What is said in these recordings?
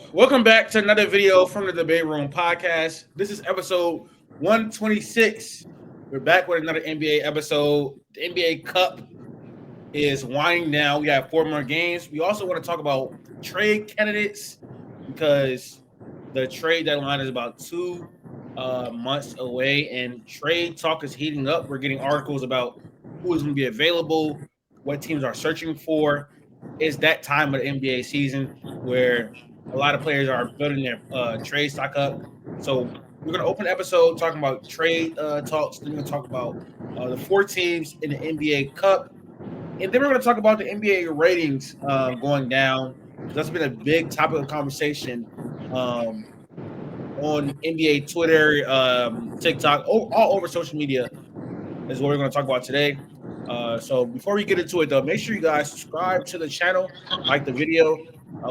Welcome back to another video from the Debate Room podcast. This is episode 126. We're back with another NBA episode. The NBA Cup is winding down. We have 4 more games. We also want to talk about trade candidates because the trade deadline is about 2 months away, and trade talk is heating up. We're getting articles about who is going to be available, what teams are searching for. It's that time of the NBA season where a lot of players are building their trade stock up. So we're going to open the episode talking about trade talks. Then we're going to talk about the 4 teams in the NBA Cup. And then we're going to talk about the NBA ratings going down. That's been a big topic of conversation on NBA Twitter, TikTok, all over social media is what we're going to talk about today. So before we get into it, though, make sure you guys subscribe to the channel, like the video.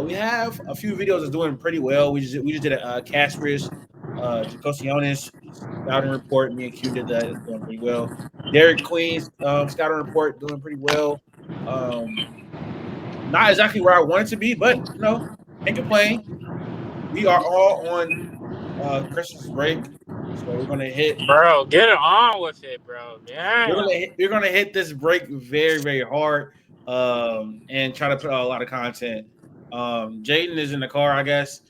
We have a few videos that's doing pretty well. We just did a Casper's, Jacosionis scouting report. Me and Q did that. It's doing pretty well. Derek Queen's scouting report doing pretty well. Um, Not exactly where I want it to be, but can't complain. We are all on Christmas break, so we're gonna hit Bro, get it on with it, bro. we're Damn. gonna hit, we're gonna hit this break very very hard, and try to put out a lot of content. Jaden is in the car, I guess.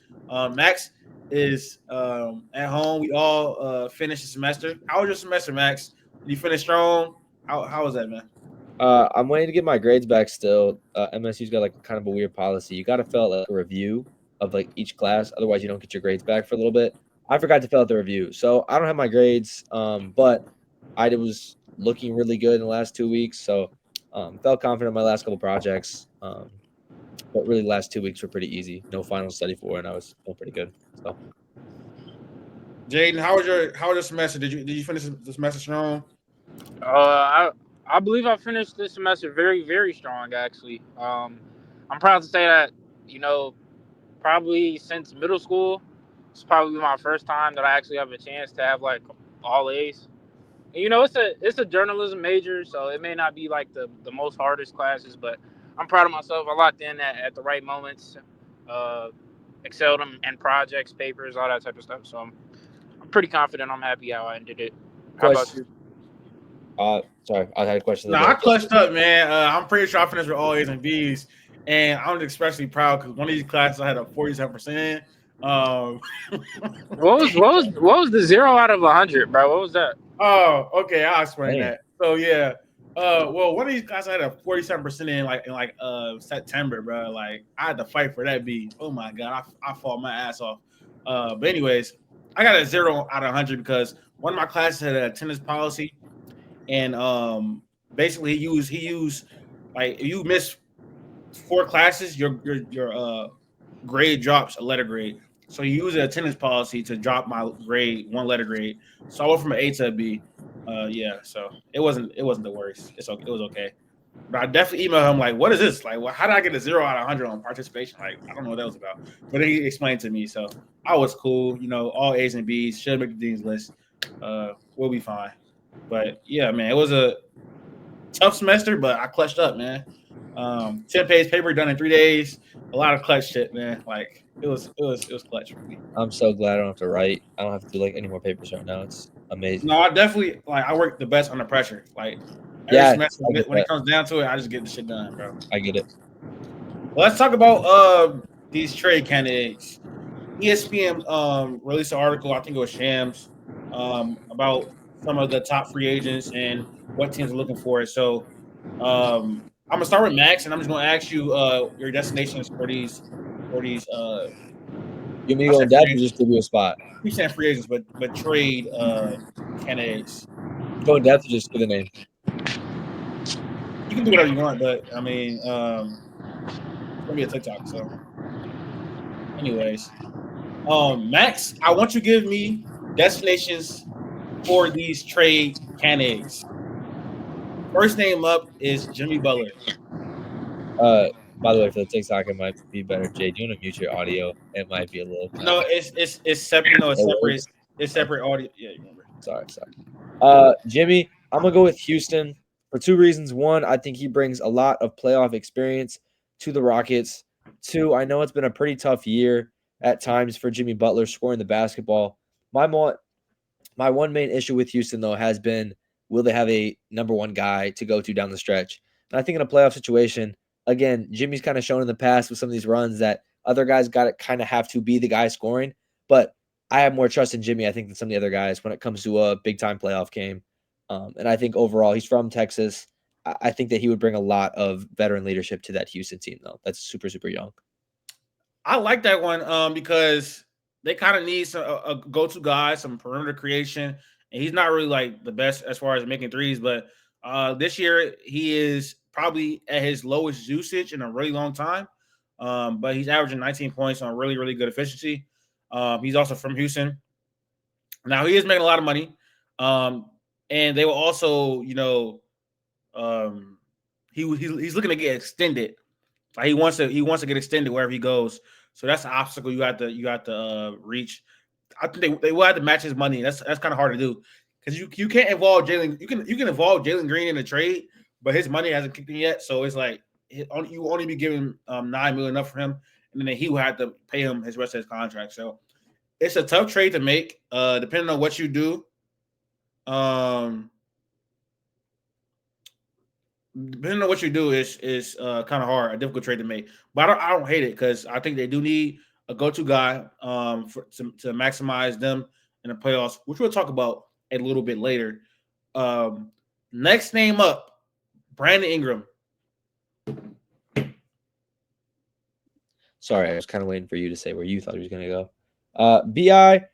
Max is at home. We all finished the semester. How was your semester, Max? Did you finish strong? How was that, man? I'm waiting to get my grades back still. MSU's got like kind of a weird policy. You got to fill out like a review of like each class, otherwise you don't get your grades back for a little bit. I forgot to fill out the review, so I don't have my grades. But I was looking really good in the last 2 weeks, so felt confident in my last couple projects. But really, last 2 weeks were pretty easy. No final study for, and I was feeling pretty good. So Jaden, how was your semester? Did you finish the semester strong? I believe I finished this semester very, very strong, actually. I'm proud to say that, you know, probably since middle school, it's probably my first time that I actually have a chance to have like all A's. And, it's a journalism major, so it may not be like the most hardest classes, but I'm proud of myself. I locked in at the right moments, uh, excelled in projects, papers, all that type of stuff. So I'm pretty confident. I'm happy how I ended it. How about question. you? Sorry, I had a question. No, I clutched up, man. I'm pretty sure I finished with all A's and B's, and I'm especially proud because one of these classes I had a 47% in. Um, What was the 0 out of 100, bro? What was that? oh, okay, I'll explain Dang. that. So yeah, well, one of these classes I had a 47% in September, bro. Like I had to fight for that B. Oh my god, I fought my ass off. But anyways, I got a 0 out of 100 because one of my classes had a attendance policy, and basically he used like if you miss 4 classes, your grade drops a letter grade. So he used the attendance policy to drop my grade 1 letter grade. So I went from an A to a B. Yeah, so it wasn't the worst. It was okay. But I definitely emailed him like, "What is this? Like, how did I get a 0 out of 100 on participation? Like, I don't know what that was about." But then he explained to me, so I was cool. All A's and B's should make the dean's list. We'll be fine. But yeah, man, it was a tough semester, but I clutched up, man. 10 page paper done in 3 days. A lot of clutch shit, man. Like it was clutch for me. I'm so glad I don't have to write. I don't have to do like any more papers right now. It's amazing. No, I definitely I work the best under pressure. Like every Yeah, semester I get when it that. comes down to it, I just get the shit done, bro. I get it. Well, let's talk about these trade candidates. ESPN released an article, I think it was Shams, about some of the top free agents and what teams are looking for. So I'm gonna start with Max, and I'm just gonna ask you your destinations for these You want me I to go said in free depth or agents. just give you a spot? We said free agents, but trade candidates. Go in depth or just give the name? You can do whatever you want, but I mean, it's gonna be a TikTok. So, anyways, Max, I want you to give me destinations for these trade candidates. First name up is Jimmy Butler. By the way, for the TikTok, it might be better. Jay, do you want to mute your audio? It might be a little. No, it's separate. No, it's separate. It's separate audio. Yeah, you remember. Sorry. Jimmy, I'm gonna go with Houston for 2 reasons. One, I think he brings a lot of playoff experience to the Rockets. Two, I know it's been a pretty tough year, at times for Jimmy Butler scoring the basketball. My one main issue with Houston, though, has been will they have a number one guy to go to down the stretch? And I think in a playoff situation, again, Jimmy's kind of shown in the past with some of these runs that other guys got to kind of have to be the guy scoring. But I have more trust in Jimmy, I think, than some of the other guys when it comes to a big-time playoff game. And I think overall, he's from Texas. I think that he would bring a lot of veteran leadership to that Houston team, though. That's super, super young. I like that one because they kind of need a go-to guy, some perimeter creation, and he's not really like the best as far as making threes. But this year he is probably at his lowest usage in a really long time. But he's averaging 19 points on really, really good efficiency. He's also from Houston. Now he is making a lot of money, and they will also, he's looking to get extended. Like he wants to get extended wherever he goes. So that's an obstacle you have to reach. I think they will have to match his money. That's kind of hard to do because you can't involve Jalen. You can involve Jalen Green in the trade, but his money hasn't kicked in yet. So it's like you only be giving $9 million enough for him, and then he will have to pay him his rest of his contract. So it's a tough trade to make, depending on what you do. Depending on what you do is kind of hard, a difficult trade to make. But I don't hate it because I think they do need a go-to guy to maximize them in the playoffs, which we'll talk about a little bit later. Next name up, Brandon Ingram. Sorry, I was kind of waiting for you to say where you thought he was going to go. BI,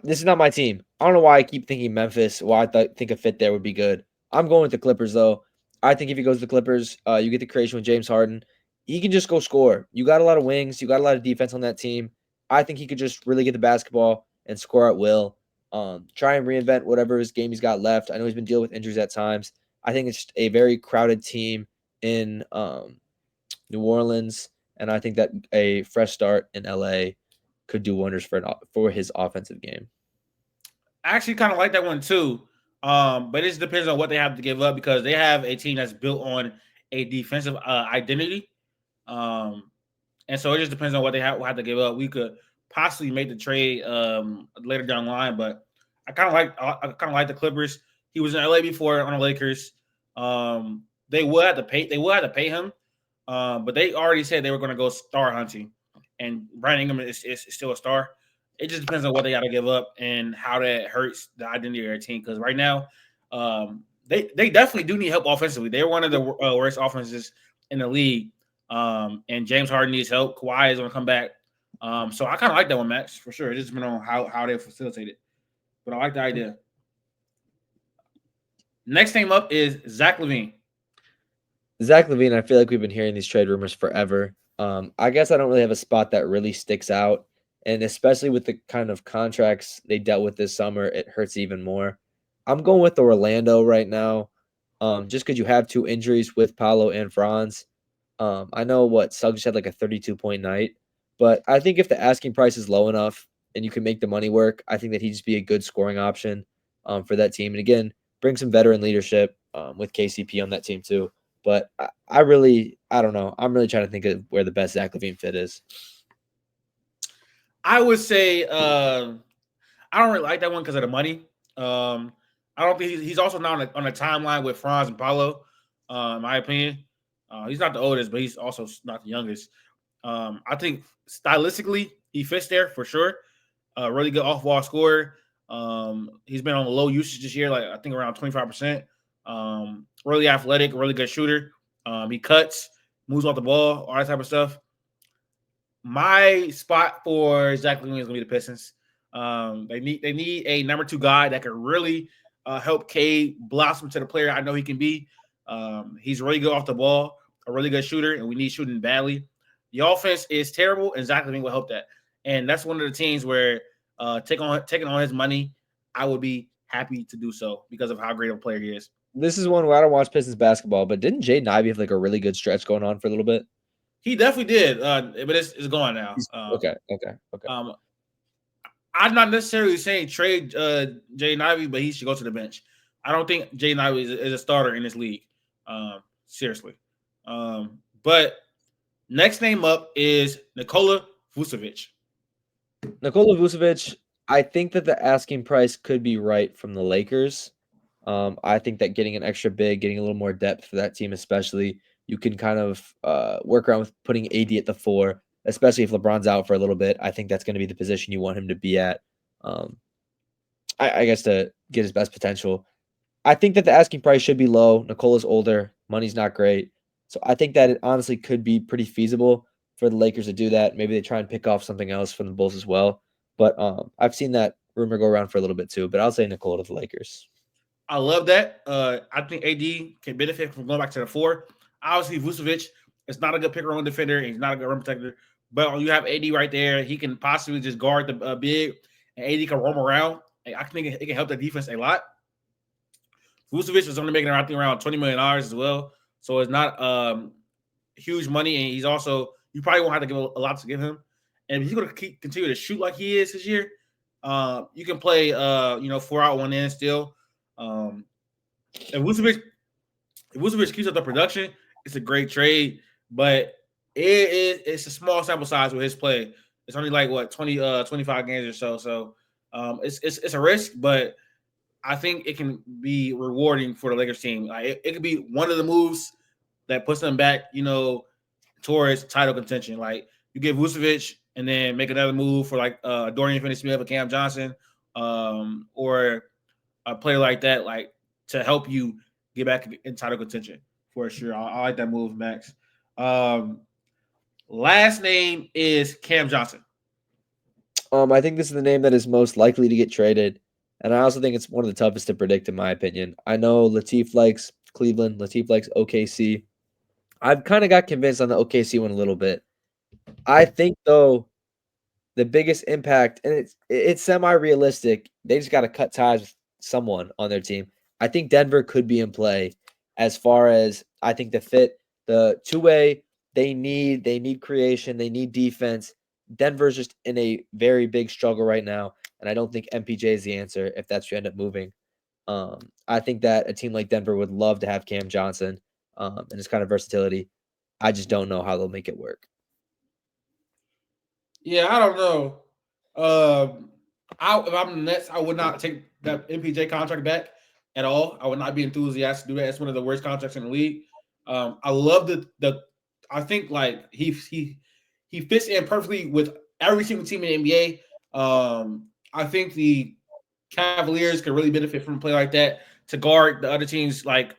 this is not my team. I don't know why I keep thinking Memphis. Why I think a fit there would be good. I'm going with the Clippers, though. I think if he goes to the Clippers, you get the creation with James Harden. He can just go score. You got a lot of wings. You got a lot of defense on that team. I think he could just really get the basketball and score at will. Try and reinvent whatever his game he's got left. I know he's been dealing with injuries at times. I think it's just a very crowded team in New Orleans, and I think that a fresh start in LA could do wonders for his offensive game. I actually kind of like that one too. But it just depends on what they have to give up because they have a team that's built on a defensive identity. And so it just depends on what they have to give up. We could possibly make the trade later down the line, but I kind of like the Clippers. He was in LA before on the Lakers. They will have to pay him, but they already said they were going to go star hunting, and Brandon Ingram is still a star. It just depends on what they got to give up and how that hurts the identity of their team. Because right now, they definitely do need help offensively. They're one of the worst offenses in the league, and James Harden needs help. Kawhi is going to come back. So I kind of like that one, Max, for sure. It just depends on how they facilitate it. But I like the idea. Next name up is Zach LaVine. Zach LaVine, I feel like we've been hearing these trade rumors forever. I guess I don't really have a spot that really sticks out. And especially with the kind of contracts they dealt with this summer, it hurts even more. I'm going with Orlando right now, just because you have two injuries with Paolo and Franz. I know Suggs had like a 32-point night, but I think if the asking price is low enough and you can make the money work, I think that he'd just be a good scoring option for that team. And again, bring some veteran leadership with KCP on that team too. But I don't know. I'm really trying to think of where the best Zach LaVine fit is. I would say I don't really like that one because of the money. I don't think he's also not on a timeline with Franz and Paolo, in my opinion. He's not the oldest, but he's also not the youngest. I think stylistically, he fits there for sure. Really good off-ball scorer. He's been on the low usage this year, like I think around 25%. Really athletic, really good shooter. He cuts, moves off the ball, all that type of stuff. My spot for Zach LaVine is going to be the Pistons. They need a number two guy that can really help Cade blossom to the player I know he can be. He's really good off the ball, a really good shooter, and we need shooting badly. The offense is terrible, and Zach LaVine will help that. And that's one of the teams where taking on his money, I would be happy to do so because of how great of a player he is. This is one where I don't watch Pistons basketball, but didn't Jaden Ivey have like a really good stretch going on for a little bit? He definitely did, but it's gone now. Okay. I'm not necessarily saying trade Jaden Ivey, but he should go to the bench. I don't think Jaden Ivey is a starter in this league. Seriously. But Next name up is Nikola Vucevic. Nikola Vucevic, I think that the asking price could be right from the Lakers. I think that getting an extra big, getting a little more depth for that team, especially, you can kind of work around with putting AD at the 4, especially if LeBron's out for a little bit. I think that's going to be the position you want him to be at. I guess to get his best potential. I think that the asking price should be low. Nikola's older, money's not great, so I think that it honestly could be pretty feasible for the Lakers to do that. Maybe they try and pick off something else from the Bulls as well. But I've seen that rumor go around for a little bit too. But I'll say Nikola to the Lakers. I love that. I think AD can benefit from going back to the 4. Obviously, Vucevic is not a good pick and roll defender. He's not a good rim protector. But when you have AD right there, he can possibly just guard the big, and AD can roam around. I think it can help the defense a lot. Vucevic is only making around $20 million as well, so it's not huge money. And he's also, you probably won't have to give a lot to give him. And if he's going to continue to shoot like he is this year, you can play 4 out 1 in still. If Vucevic keeps up the production, it's a great trade, but it's a small sample size with his play. It's only like 25 games or so. So it's a risk, but I think it can be rewarding for the Lakers team. Like it could be one of the moves that puts them back, towards title contention. Like you get Vucevic and then make another move for like Dorian Finney-Smith or Cam Johnson, or a player like that, like to help you get back in title contention for sure. I like that move, Max. Last name is Cam Johnson. I think this is the name that is most likely to get traded, and I also think it's one of the toughest to predict, in my opinion. I know Latif likes Cleveland. Latif likes OKC. I've kind of got convinced on the OKC one a little bit. I think, though, the biggest impact, and it's semi-realistic, they just got to cut ties with someone on their team. I think Denver could be in play as far as I think the fit, the two-way, they need creation, they need defense. Denver's just in a very big struggle right now, and I don't think MPJ is the answer if that's you end up moving. I think that a team like Denver would love to have Cam Johnson and his kind of versatility. I just don't know how they'll make it work. Yeah, I don't know. If I'm the Nets, I would not take that MPJ contract back at all. I would not be enthusiastic to do that. It's one of the worst contracts in the league. I love the. I think like he fits in perfectly with every single team in the NBA. I think the Cavaliers could really benefit from a play like that to guard the other team's like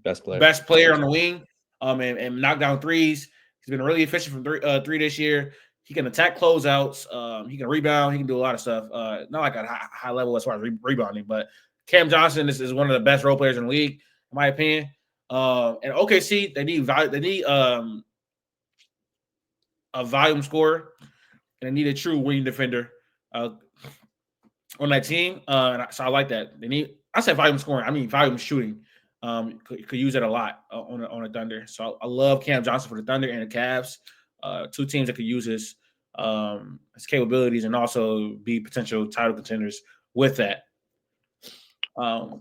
best player on the wing, and knock down threes. He's been really efficient from three this year. He can attack closeouts. He can rebound. He can do a lot of stuff. Not like a high level as far as rebounding, but Cam Johnson is one of the best role players in the league, in my opinion. And OKC, they need a volume scorer, and they need a true wing defender on that team. So I like that. I said volume scoring. I mean volume shooting. Could use it a lot on the Thunder. So I love Cam Johnson for the Thunder and the Cavs. Two teams that could use his capabilities and also be potential title contenders with that. But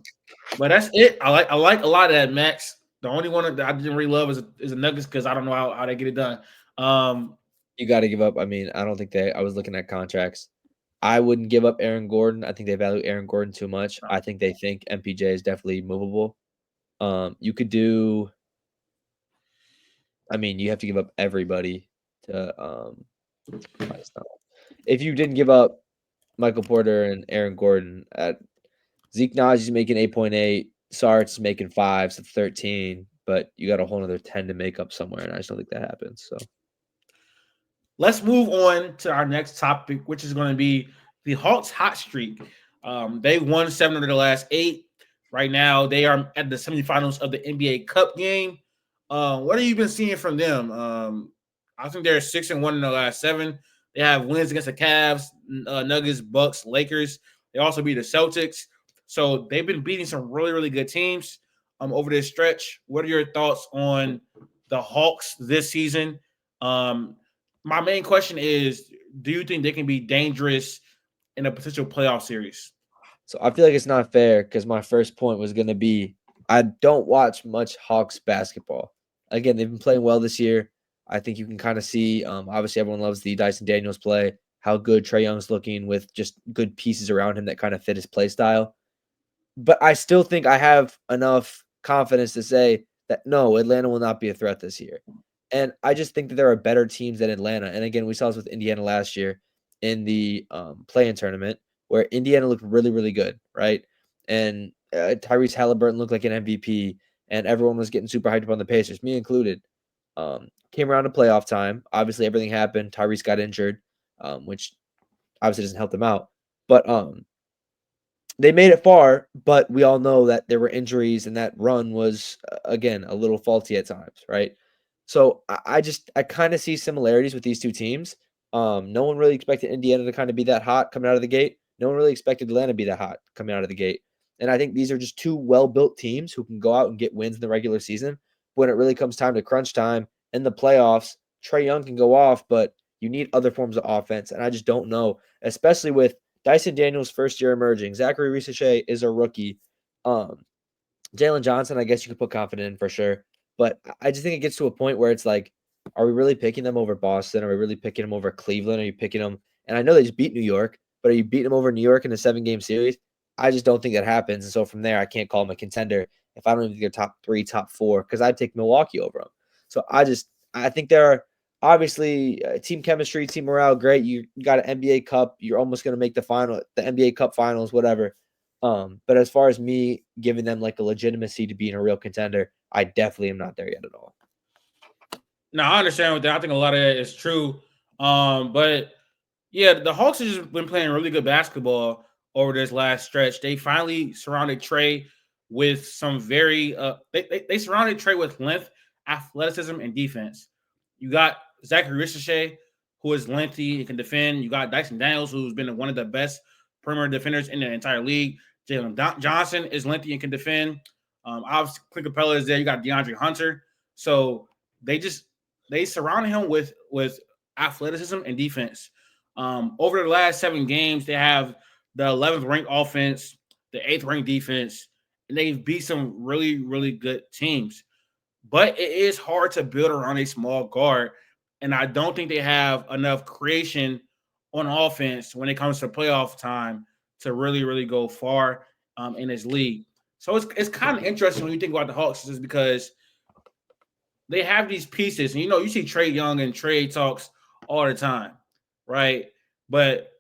that's it. I like a lot of that, Max. The only one that I didn't really love is the Nuggets because I don't know how they get it done. You got to give up. I mean, I don't think I was looking at contracts. I wouldn't give up Aaron Gordon. I think they value Aaron Gordon too much. I think they think MPJ is definitely movable. You could do. I mean, you have to give up everybody to. If you didn't give up Michael Porter and Aaron Gordon, Zeke Naji's making 8.8, Sart's making 5, so 13, but you got a whole another 10 to make up somewhere, and I just don't think that happens. So let's move on to our next topic, which is going to be the Hawks hot streak. They won 7 of their last 8. Right now, they are at the semifinals of the NBA Cup game. What have you been seeing from them? I think they're 6-1 in the last 7. They have wins against the Cavs, Nuggets, Bucks, Lakers. They also beat the Celtics. So they've been beating some really, really good teams over this stretch. What are your thoughts on the Hawks this season? My main question is, do you think they can be dangerous in a potential playoff series? So I feel like it's not fair because my first point was going to be I don't watch much Hawks basketball. Again, they've been playing well this year. I think you can kind of see, obviously everyone loves the Dyson Daniels play, how good Trae Young's looking with just good pieces around him that kind of fit his play style. But I still think I have enough confidence to say that no, Atlanta will not be a threat this year. And I just think that there are better teams than Atlanta. And again, we saw this with Indiana last year in the play-in tournament where Indiana looked really, really good, right? And Tyrese Halliburton looked like an MVP, and everyone was getting super hyped up on the Pacers, me included. Came around to playoff time. Obviously, everything happened. Tyrese got injured, which obviously doesn't help them out. But they made it far, but we all know that there were injuries and that run was, again, a little faulty at times, right? So I kind of see similarities with these two teams. No one really expected Indiana to kind of be that hot coming out of the gate. No one really expected Atlanta to be that hot coming out of the gate. And I think these are just two well-built teams who can go out and get wins in the regular season. When it really comes time to crunch time in the playoffs, Trae Young can go off, but you need other forms of offense. And I just don't know, especially with Dyson Daniels' first year emerging. Zachary Ricochet is a rookie. Jalen Johnson, I guess you could put confident in for sure. But I just think it gets to a point where it's like, are we really picking them over Boston? Are we really picking them over Cleveland? Are you picking them? And I know they just beat New York, but are you beating them over New York in a 7-game series? I just don't think that happens. And so from there, I can't call them a contender if I don't even think they're top 3, top 4, because I'd take Milwaukee over them. So I think there are obviously team chemistry, team morale, great. You got an NBA Cup. You're almost going to make the NBA Cup finals, whatever. But as far as me giving them like a legitimacy to being a real contender, I definitely am not there yet at all. No, I understand with that. I think a lot of that is true. But yeah, the Hawks have just been playing really good basketball over this last stretch. They finally surrounded Trae with some very they surrounded Trae with length, athleticism, and defense. You got Zachary Ricochet, who is lengthy and can defend. You got Dyson Daniels, who's been one of the best perimeter defenders in the entire league. Jalen Johnson is lengthy and can defend. Obviously, Clint Capella is there. You got DeAndre Hunter. So they surrounded him with athleticism and defense. Over the last 7 games, they have the 11th ranked offense, the 8th ranked defense, and they've beat some really, really good teams. But it is hard to build around a small guard, and I don't think they have enough creation on offense when it comes to playoff time to really, really go far in this league. So it's kind of interesting when you think about the Hawks, just because they have these pieces, and you see Trae Young and Trae talks all the time, right? But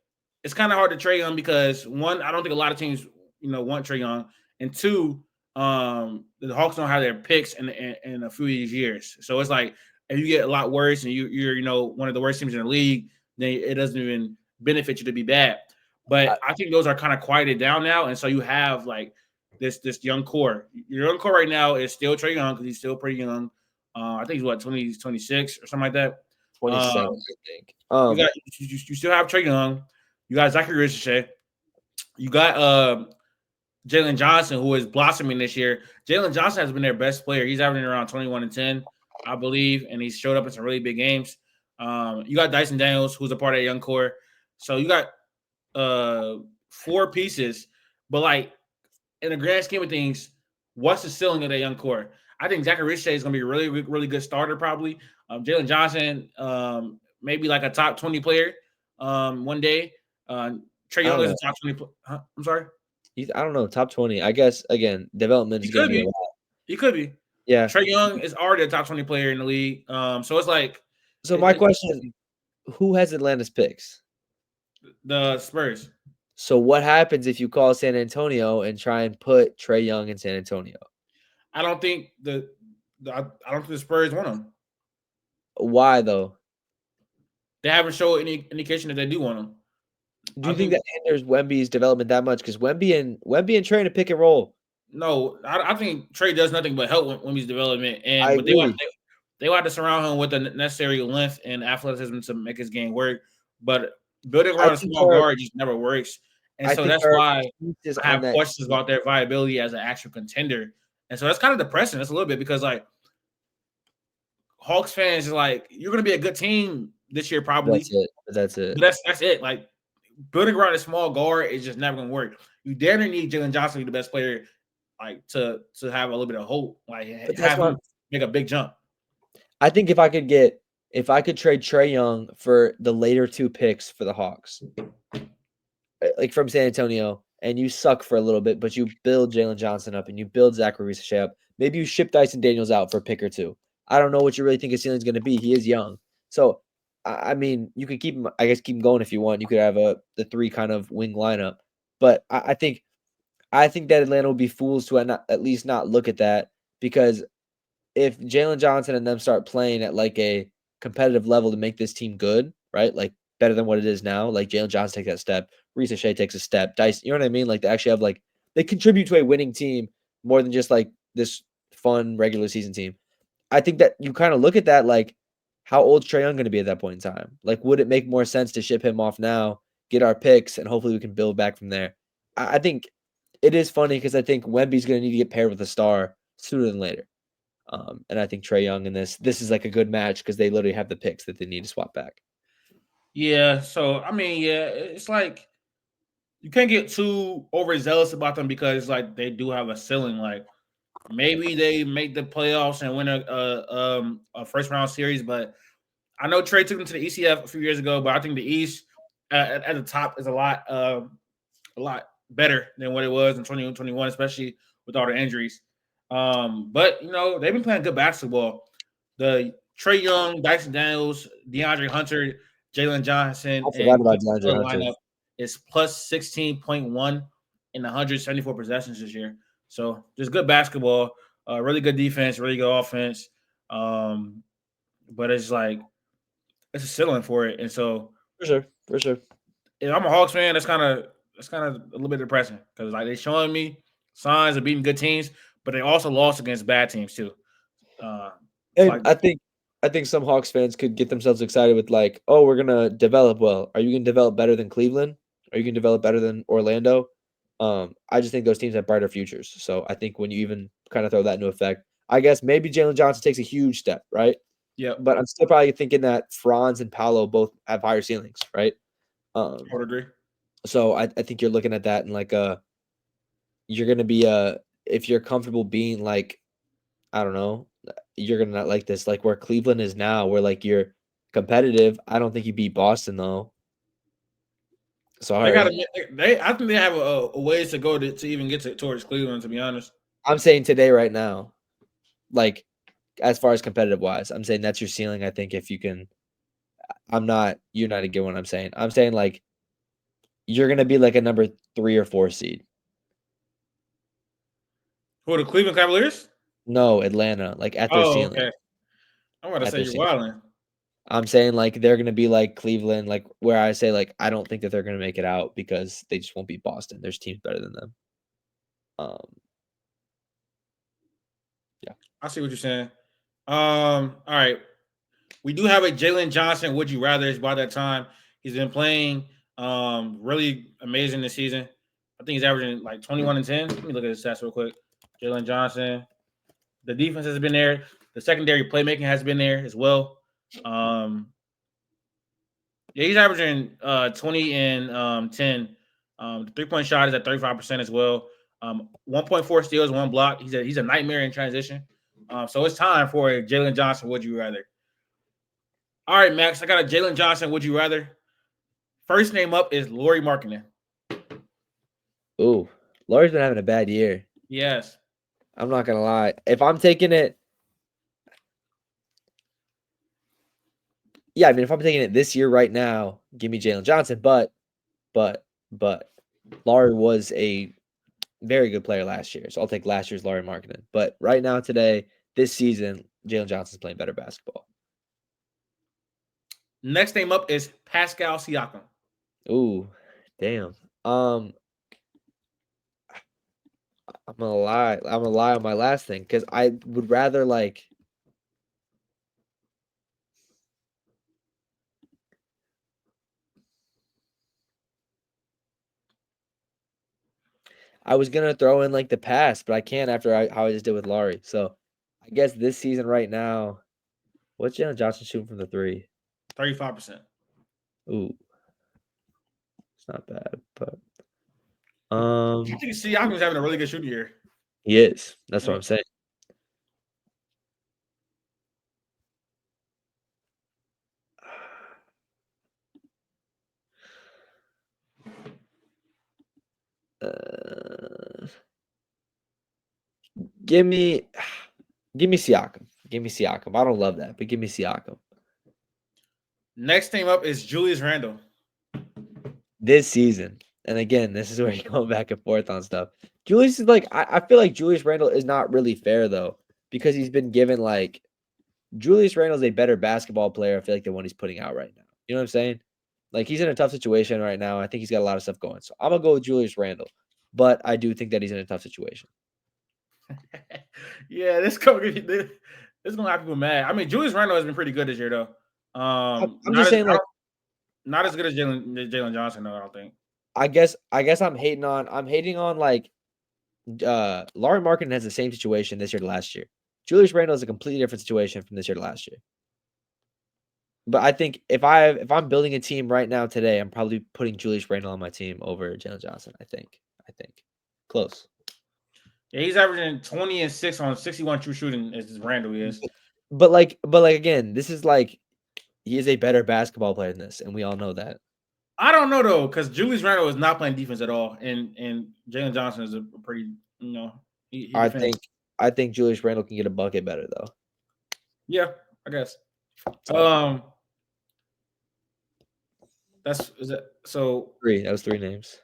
it's kind of hard to Trae Young because, one, I don't think a lot of teams want Trae Young, and two, the Hawks don't have their picks in a few of these years. So it's like if you get a lot worse and you're one of the worst teams in the league, then it doesn't even benefit you to be bad. But I think those are kind of quieted down now, and so you have like this young core. Your young core right now is still Trae Young because he's still pretty young. I think he's 20, 26 or something like that. 27, I think. You still have Trae Young. You got Zachary Ricochet. You got Jalen Johnson, who is blossoming this year. Jalen Johnson has been their best player. He's averaging around 21 and 10, I believe, and he's showed up in some really big games. You got Dyson Daniels, who's a part of that young core. So you got 4 pieces, but like in the grand scheme of things, what's the ceiling of that young core? I think Zachary Ricochet is going to be a really, really good starter, probably. Jalen Johnson, maybe like a top 20 player one day. Trae Young is a top 20. I'm sorry? I don't know, top 20. I guess, again, development is going to be a lot. He could be. Yeah. Trae Young is already a top 20 player in the league. So it's like. So my question is, who has Atlanta's picks? The Spurs. So what happens if you call San Antonio and try and put Trae Young in San Antonio? I don't think the Spurs want him. Why though? They haven't shown any indication that they do want him. Do you think that hinders Wemby's development that much? Because Wemby and Trae in a pick and roll. No, I think Trae does nothing but help Wemby's development, but they want to surround him with the necessary length and athleticism to make his game work. But building around a small guard just never works, and so that's why I have questions about their viability as an actual contender. And so that's kind of depressing. That's a little bit because like Hawks fans is like, you're going to be a good team this year, probably. That's it. But that's it. Like building around a small guard is just never going to work. You damn near need Jalen Johnson to be the best player, like to have a little bit of hope, like have him make a big jump. I think if I could trade Trae Young for the later 2 picks for the Hawks, like from San Antonio, and you suck for a little bit, but you build Jalen Johnson up and you build Zachary Ricochet up. Maybe you ship Dyson Daniels out for a pick or 2. I don't know what you really think his ceiling's going to be. He is young, so I mean, you could keep him. I guess keep him going if you want. You could have the 3 kind of wing lineup, but I think that Atlanta would be fools to at least not look at that, because if Jalen Johnson and them start playing at like a competitive level to make this team good, right? Like better than what it is now. Like Jalen Johnson takes that step, Ricochet takes a step, Dice, you know what I mean? Like they actually have like they contribute to a winning team more than just like this fun regular season team. I think that you kind of look at that like how old's Trae Young going to be at that point in time? Like, would it make more sense to ship him off now, get our picks, and hopefully we can build back from there? I think it is funny because I think Wemby's going to need to get paired with a star sooner than later. And I think Trae Young and this is like a good match because they literally have the picks that they need to swap back. Yeah. So I mean, yeah, it's like you can't get too overzealous about them because like they do have a ceiling. Like maybe they make the playoffs and win a first round series, but I know Trey took them to the ECF a few years ago, but I think the East at the top is a lot better than what it was in 2021, especially with all the injuries. But you know they've been playing good basketball. The Trae Young, Dyson Daniels, DeAndre Hunter, Jalen Johnson, I forgot and about Kevin DeAndre Love Hunter. lineup is plus 16.1 in 174 possessions this year. So just good basketball, really good defense, really good offense. But it's like it's a ceiling for it, and so For sure. if I'm a Hawks fan, that's kind of a little bit depressing because like they're showing me signs of beating good teams, but they also lost against bad teams too. It's And like I think some Hawks fans could get themselves excited with like, oh, we're gonna develop well. Are you gonna develop better than Cleveland? Are you gonna develop better than Orlando? I just think those teams have brighter futures. So I think when you even kind of throw that into effect, I guess maybe Jalen Johnson takes a huge step, right? yeah, But I'm still probably thinking that Franz and Paolo both have higher ceilings, right? I would agree. So I think you're looking at that and like you're gonna be if you're comfortable being like, I don't know, you're gonna not like this, like where Cleveland is now, where like you're competitive. I don't think you beat Boston though. They got Sorry. to. I think they have a ways to go to even get towards Cleveland. To be honest, I'm saying today, right now, like as far as competitive wise, I'm saying that's your ceiling. I think if you can, you're not getting what I'm saying. I'm saying like you're gonna be like a number 3 or 4 seed. who are the Cleveland Cavaliers? No, Atlanta, like at their Oh, ceiling. okay. I'm about to At say their you're ceiling. wilding. I'm saying like they're gonna be like Cleveland, like where I say like I don't think that they're gonna make it out because they just won't beat Boston. There's teams better than them. Yeah. I see what you're saying. All right. We do have a Jalen Johnson. Would you rather? It's by that time. He's been playing really amazing this season. I think he's averaging like 21 and 10. Let me look at his stats real quick. Jalen Johnson. The defense has been there. The secondary playmaking has been there as well. Yeah, he's averaging 20 and 10. The 3-point shot is at 35% as well. 1.4 steals, 1 block. He's a nightmare in transition. So it's time for a Jalen Johnson. Would you rather? All right, Max. I got a Jalen Johnson. Would you rather? First name up is Lauri Markkinen. Ooh, Lauri's been having a bad year. Yes. I'm not gonna lie. If I'm taking it, yeah, I mean, if I'm taking it this year right now, give me Jalen Johnson. But Laurie was a very good player last year, so I'll take last year's Lauri Markkinen. But right now, today, this season, Jalen Johnson's playing better basketball. Next name up is Pascal Siakam. Ooh, damn. I'm gonna lie. I'm gonna lie on my last thing because I would rather like. I was gonna throw in like the pass, but I can't after how I just did with Laurie. So I guess this season right now, what's Jalen Johnson shooting from the 3? 35%. Ooh, it's not bad, but I think Siakam's having a really good shooting year. he is. That's what Yeah. I'm saying. Give me Siakam. Give me Siakam. I don't love that, but give me Siakam. Next team up is Julius Randle. This season, and again, this is where you go back and forth on stuff. Julius is like, I feel like Julius Randle is not really fair though, because he's been given like Julius Randle is a better basketball player, I feel like, than what he's putting out right now. You know what I'm saying? Like he's in a tough situation right now. I think he's got a lot of stuff going. So I'm gonna go with Julius Randle, but I do think that he's in a tough situation. Yeah, this is gonna have people mad. I mean, Julius Randle has been pretty good this year though. I'm just saying, like, not as good as Jalen Johnson though. I don't think. I guess I'm hating on like Laurie Marketing has the same situation this year to last year. Julius Randle is a completely different situation from this year to last year. But I think if I'm building a team right now today, I'm probably putting Julius Randle on my team over Jalen Johnson. I think close. Yeah, he's averaging 20 and 6 on 61 true shooting as Randle is. But like again, this is like he is a better basketball player than this, and we all know that. I don't know though, because Julius Randle is not playing defense at all, and Jalen Johnson is a pretty, I think Julius Randle can get a bucket better though. Yeah, I guess. So three. That was three names.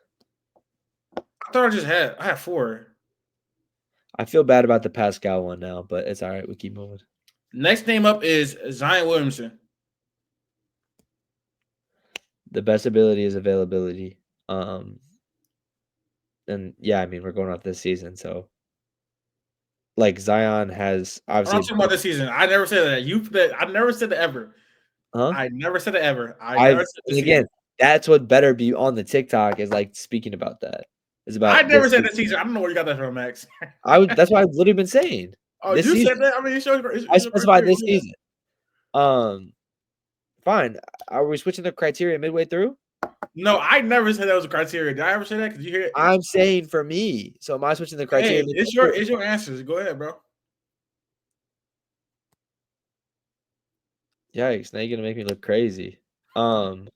I thought I had four. I feel bad about the Pascal one now, but it's all right. We keep moving. Next name up is Zion Williamson. The best ability is availability. And yeah, I mean, we're going off this season, so like Zion has obviously. I'm talking about this season. I never said that. I never said that ever. Huh? I never said that ever. Again, that's what better be on the TikTok is like speaking about that. Is about. I never said this season. I don't know where you got that from, Max. That's what I've literally been saying. Oh, you said that? I mean, I specified this season. Fine. Are we switching the criteria midway through? No, I never said that was a criteria. Did I ever say that? Because you hear it? I'm saying for me. So am I switching the criteria? Hey, it's your answers. Go ahead, bro. Yikes! Now you're gonna make me look crazy. I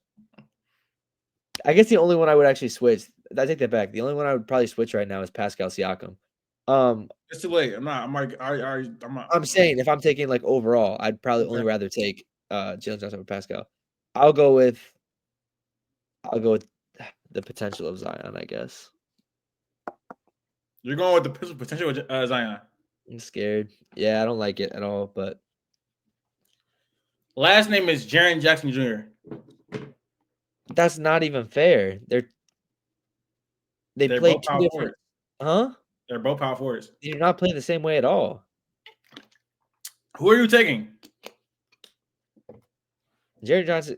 guess the only one I would actually switch. I take that back. The only one I would probably switch right now is Pascal Siakam. It's too late. I'm not. I'm saying if I'm taking like overall, I'd probably only rather take Jalen Johnson over Pascal. I'll go with the potential of Zion, I guess. You're going with the potential of Zion. I'm scared. Yeah, I don't like it at all. But last name is Jaren Jackson Jr. That's not even fair. They play two different. Forwards. Huh? They're both power forwards. They do not play the same way at all. Who are you taking? Jaren Jackson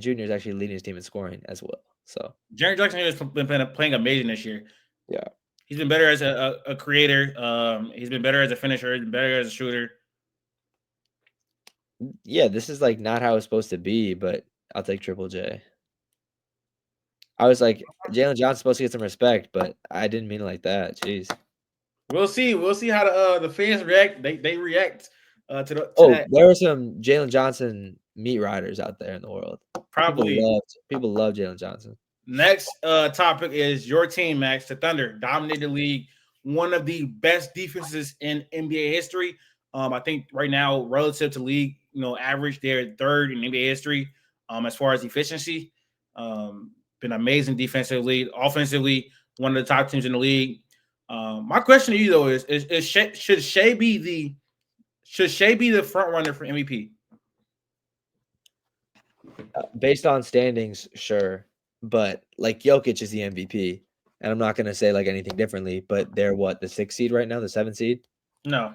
Jr. is actually leading his team in scoring as well. So Jaren Jackson Jr. has been playing amazing this year. Yeah, he's been better as a creator. He's been better as a finisher. He's been better as a shooter. Yeah, this is like not how it's supposed to be, but I'll take Triple J. I was like, Jalen Johnson's supposed to get some respect, but I didn't mean it like that. Jeez. We'll see. We'll see how the fans react. They react to that. There are some Jalen Johnson meat riders out there in the world. Probably people love Jalen Johnson. Next topic is your team, Max. The Thunder dominated the league. One of the best defenses in NBA history. I think right now, relative to league, average, they're third in NBA history. As far as efficiency, been amazing defensively, offensively, one of the top teams in the league. My question to you though is should Shea be the front runner for MVP? Based on standings, sure, but like Jokic is the MVP, and I'm not gonna say like anything differently. But they're what, the 6th seed right now, the 7th seed? No,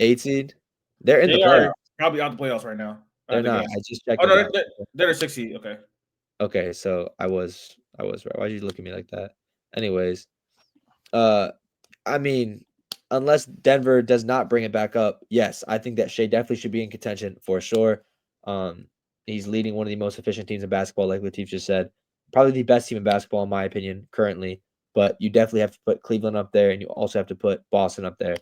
8th seed. They're in the playoffs. Probably out the playoffs right now. They're not. I just checked. Oh no, they're the 6th seed. Okay. Okay, so I was right. Why'd you look at me like that? Anyways, I mean, unless Denver does not bring it back up, yes, I think that Shea definitely should be in contention for sure. He's leading one of the most efficient teams in basketball, like Latif just said. Probably the best team in basketball, in my opinion, currently. But you definitely have to put Cleveland up there, and you also have to put Boston up there.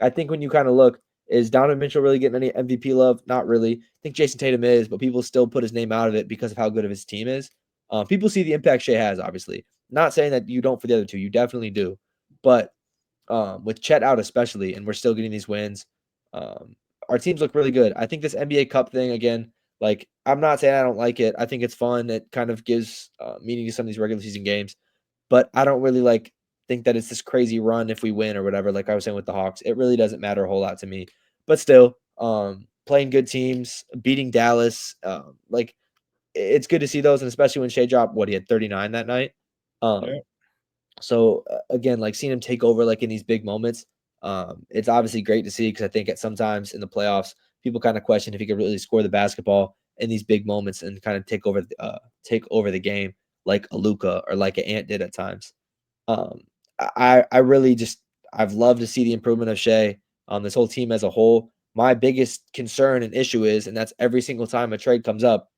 I think when you kind of look, is Donovan Mitchell really getting any MVP love? Not really. I think Jason Tatum is, but people still put his name out of it because of how good of his team is. People see the impact Shea has, obviously. Not saying that you don't for the other two. You definitely do. But with Chet out especially, and we're still getting these wins. Our teams look really good. I think this NBA Cup thing again, like I'm not saying I don't like it. I think it's fun. It kind of gives meaning to some of these regular season games, but I don't really think that it's this crazy run if we win or whatever. Like I was saying with the Hawks, it really doesn't matter a whole lot to me. But still, playing good teams, beating Dallas, it's good to see those, and especially when Shea dropped he had 39 that night. Yeah. So again, like seeing him take over like in these big moments, it's obviously great to see because I think at sometimes in the playoffs, people kind of question if he could really score the basketball in these big moments and kind of take over the game like a Luka or like an Ant did at times. I really just I've loved to see the improvement of Shea, this whole team as a whole. My biggest concern and issue is, and that's every single time a trade comes up,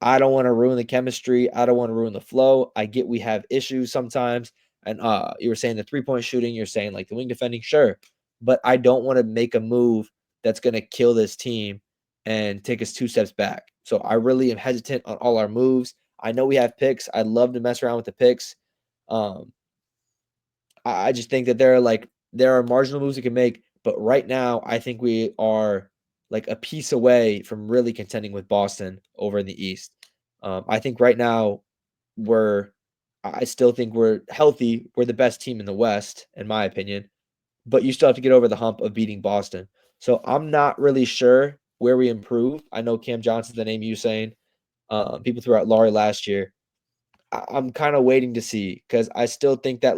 I don't want to ruin the chemistry. I don't want to ruin the flow. I get we have issues sometimes. And you were saying the 3-point shooting, you're saying like the wing defending, sure. But I don't want to make a move that's going to kill this team and take us 2 steps back. So I really am hesitant on all our moves. I know we have picks. I'd love to mess around with the picks. I just think that there are marginal moves we can make, but right now I think we are like a piece away from really contending with Boston over in the East. I think right now I still think we're healthy. We're the best team in the West, in my opinion, but you still have to get over the hump of beating Boston. So I'm not really sure where we improve. I know Cam Johnson's the name you saying. People threw out Laurie last year. I'm kind of waiting to see because I still think that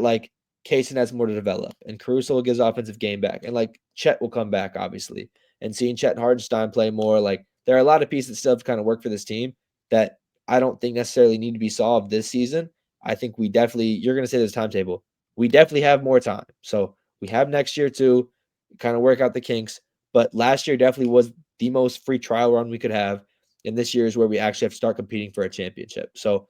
Kaysen has more to develop and Caruso will get his offensive game back and Chet will come back obviously and seeing Chet and Hardenstein play more there are a lot of pieces that still have to kind of work for this team that I don't think necessarily need to be solved this season. I think we definitely you're going to say this timetable. We definitely have more time. So we have next year to kind of work out the kinks, but last year definitely was the most free trial run we could have. And this year is where we actually have to start competing for a championship. So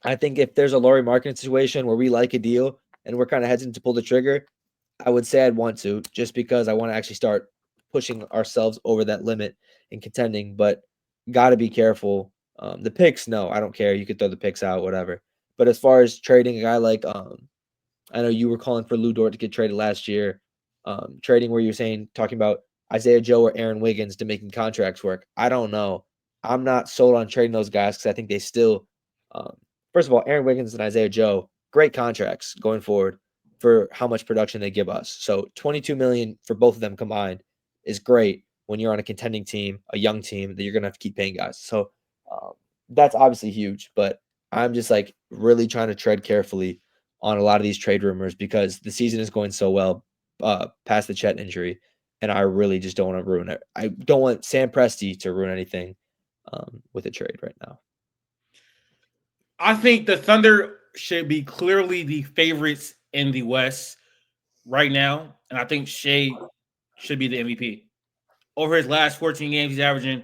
I think if there's a Laurie Marketing situation where we like a deal and we're kind of hesitant to pull the trigger, I would say I'd want to just because I want to actually start pushing ourselves over that limit and contending, but got to be careful. The picks, no, I don't care. You could throw the picks out, whatever. But as far as trading a guy I know you were calling for Lou Dort to get traded last year, trading where you're talking about Isaiah Joe or Aaron Wiggins to making contracts work. I don't know. I'm not sold on trading those guys because I think they still, first of all, Aaron Wiggins and Isaiah Joe, great contracts going forward for how much production they give us. So $22 million for both of them combined is great when you're on a contending team, a young team that you're gonna have to keep paying guys. So that's obviously huge, but I'm just really trying to tread carefully on a lot of these trade rumors because the season is going so well past the Chet injury, and I really just don't want to ruin it. I don't want Sam Presti to ruin anything with a trade right now. I think the Thunder should be clearly the favorites in the West right now, and I think Shea should be the MVP. Over his last 14 games, he's averaging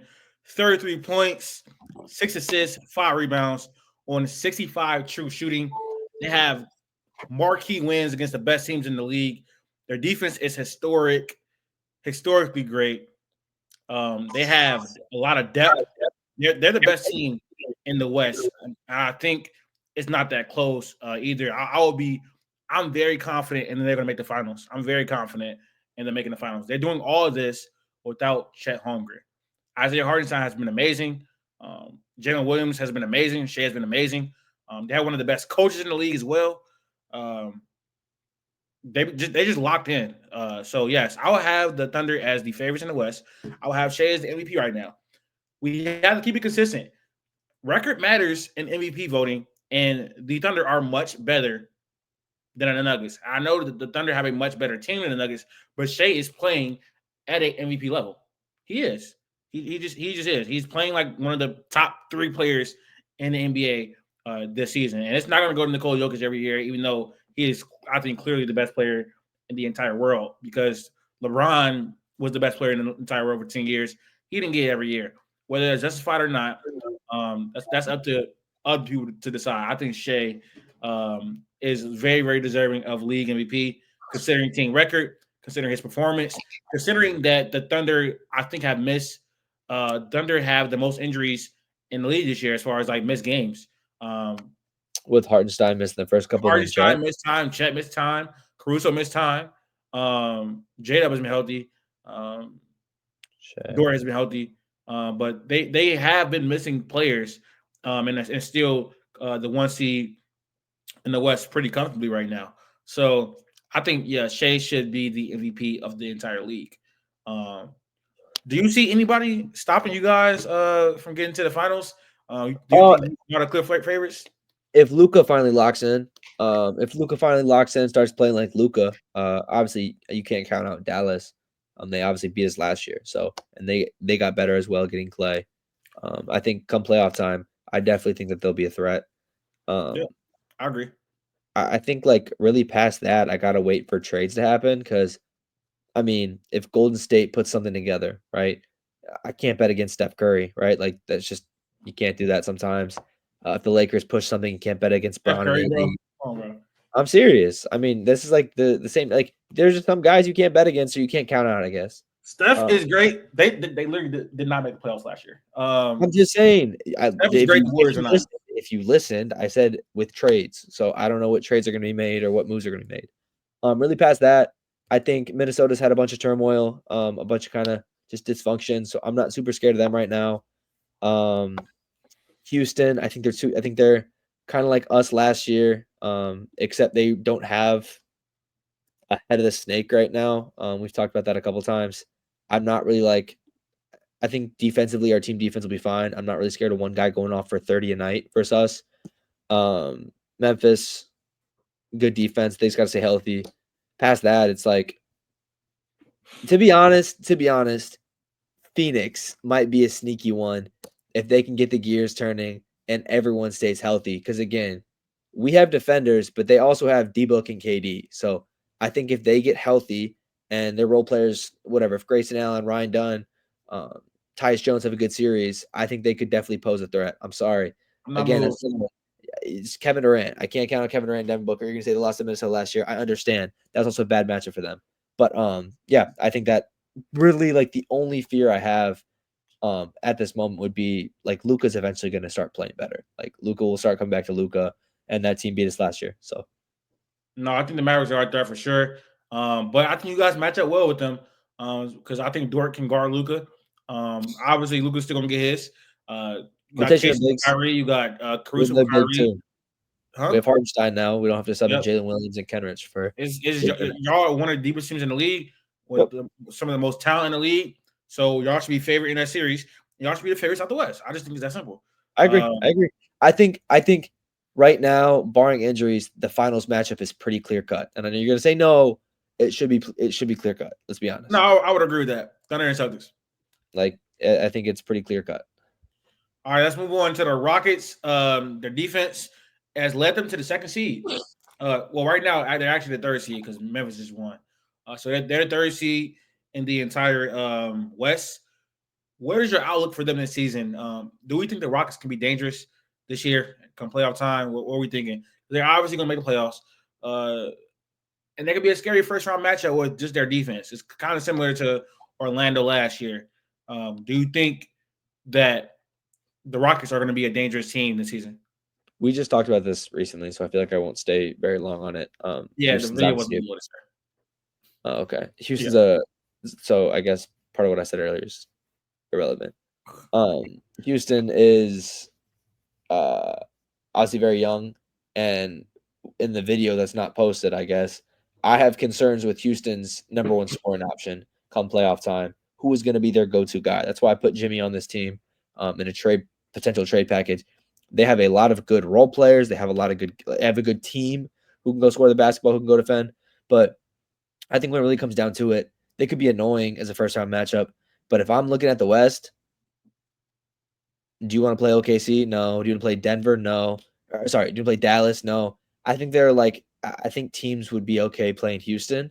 33 points, 6 assists, 5 rebounds on 65 true shooting. They have marquee wins against the best teams in the league. Their defense is historically great. They have a lot of depth. They're the best team in the West. I think it's not that close either. I'm very confident and they're going to make the finals. I'm very confident in them making the finals. They're doing all of this without Chet Holmgren. Isaiah Hardenstein has been amazing. Jalen Williams has been amazing. Shea has been amazing. They have one of the best coaches in the league as well. They just locked in. So yes, I will have the Thunder as the favorites in the West. I will have Shea as the MVP right now. We have to keep it consistent. Record matters in MVP voting, and the Thunder are much better than the Nuggets. I know that the Thunder have a much better team than the Nuggets, but Shea is playing at an MVP level. He is. He just is. He's playing like one of the top 3 players in the NBA this season, and it's not going to go to Nikola Jokic every year, even though he is, I think, clearly the best player in the entire world because LeBron was the best player in the entire world for 10 years. He didn't get it every year, whether it's justified or not. That's up to other people to decide. I think Shea is very, very deserving of league MVP, considering team record, considering his performance, considering that the Thunder, I think, have missed. Thunder have the most injuries in the league this year as far as missed games. With Hardenstein missing the first couple of games. Hardenstein missed time, Chet missed time, Caruso missed time. J-Dub has been healthy. Dort has been healthy. But they have been missing players, and still the 1 seed in the West pretty comfortably right now. So I think Shea should be the MVP of the entire league. Do you see anybody stopping you guys from getting to the finals? Do you think you are clear favorites? If Luka finally locks in, starts playing like Luka, obviously you can't count out Dallas. They obviously beat us last year, so and they got better as well, getting Clay. I think come playoff time, I definitely think that they'll be a threat. Yeah, I agree. I think like really past that, I gotta wait for trades to happen because, I mean, if Golden State puts something together, right? I can't bet against Steph Curry, right? Like that's just you can't do that sometimes. If the Lakers push something, you can't bet against Steph Bron and Curry, AD. bro. Oh, bro. I'm serious. I mean, this is like the same. Like, there's just some guys you can't bet against, or you can't count out. I guess. Steph is great. They literally did not make the playoffs last year. I'm just saying. Steph is great. The Warriors are not. If you listened, I said with trades. So I don't know what trades are going to be made or what moves are going to be made. Really past that, I think Minnesota's had a bunch of turmoil, a bunch of kind of just dysfunction. So I'm not super scared of them right now. Houston, I think they're kind of like us last year, except they don't have a head of the snake right now. We've talked about that a couple times. I'm not really like. I think defensively, our team defense will be fine. I'm not really scared of one guy going off for 30 a night versus us. Memphis, good defense. They just got to stay healthy. Past that, it's like, to be honest, Phoenix might be a sneaky one if they can get the gears turning and everyone stays healthy. Because again, we have defenders, but they also have D-Book and KD. So I think if they get healthy and their role players, whatever, if Grayson Allen, Ryan Dunn, Tyus Jones have a good series, I think they could definitely pose a threat. I'm sorry. Again, it's Kevin Durant. I can't count on Kevin Durant and Devin Booker. You're gonna say they lost to Minnesota last year. I understand. That's also a bad matchup for them. But yeah, I think that really like the only fear I have at this moment would be like Luka's eventually going to start playing better. Like Luka will start coming back to Luka, and that team beat us last year. So no, I think the Mavericks are right there for sure. But I think you guys match up well with them because I think Dort can guard Luka. Obviously, Luka's still gonna get his. You got Casey Kyrie, you got Caruso Kyrie. Huh? We have Hardenstein now. We don't have to sub in Jalen Williams and Kenrich for. Y'all one of the deepest teams in the league with some of the most talent in the league. So y'all should be favored in that series. Y'all should be the favorites out the West. I just think it's that simple. I agree. I think right now, barring injuries, the finals matchup is pretty clear cut. And I know you're going to say no. It should be clear cut. Let's be honest. No, I would agree with that. Thunder and Celtics. Like I think it's pretty clear cut. All right, let's move on to the Rockets. Their defense has led them to the second seed. Well, right now they're actually the third seed because Memphis just won. So they're third seed in the entire West. What is your outlook for them this season? Do we think the Rockets can be dangerous this year come playoff time? What are we thinking? They're obviously going to make the playoffs. And they could be a scary first-round matchup with just their defense. It's kind of similar to Orlando last year. Do you think that the Rockets are going to be a dangerous team this season? We just talked about this recently, so I feel like I won't stay very long on it. Yeah, the video wasn't good. Oh, okay. Houston's so I guess part of what I said earlier is irrelevant. Houston is obviously very young, and in the video that's not posted, I guess, I have concerns with Houston's number one scoring option come playoff time. Who is going to be their go-to guy? That's why I put Jimmy on this team in a potential trade package. They have a lot of good role players. They have a good team who can go score the basketball, who can go defend. But I think when it really comes down to it, they could be annoying as a first-round matchup. But if I'm looking at the West, do you want to play OKC? No. Do you want to play Denver? No. Sorry, do you play Dallas? No. I think I think teams would be okay playing Houston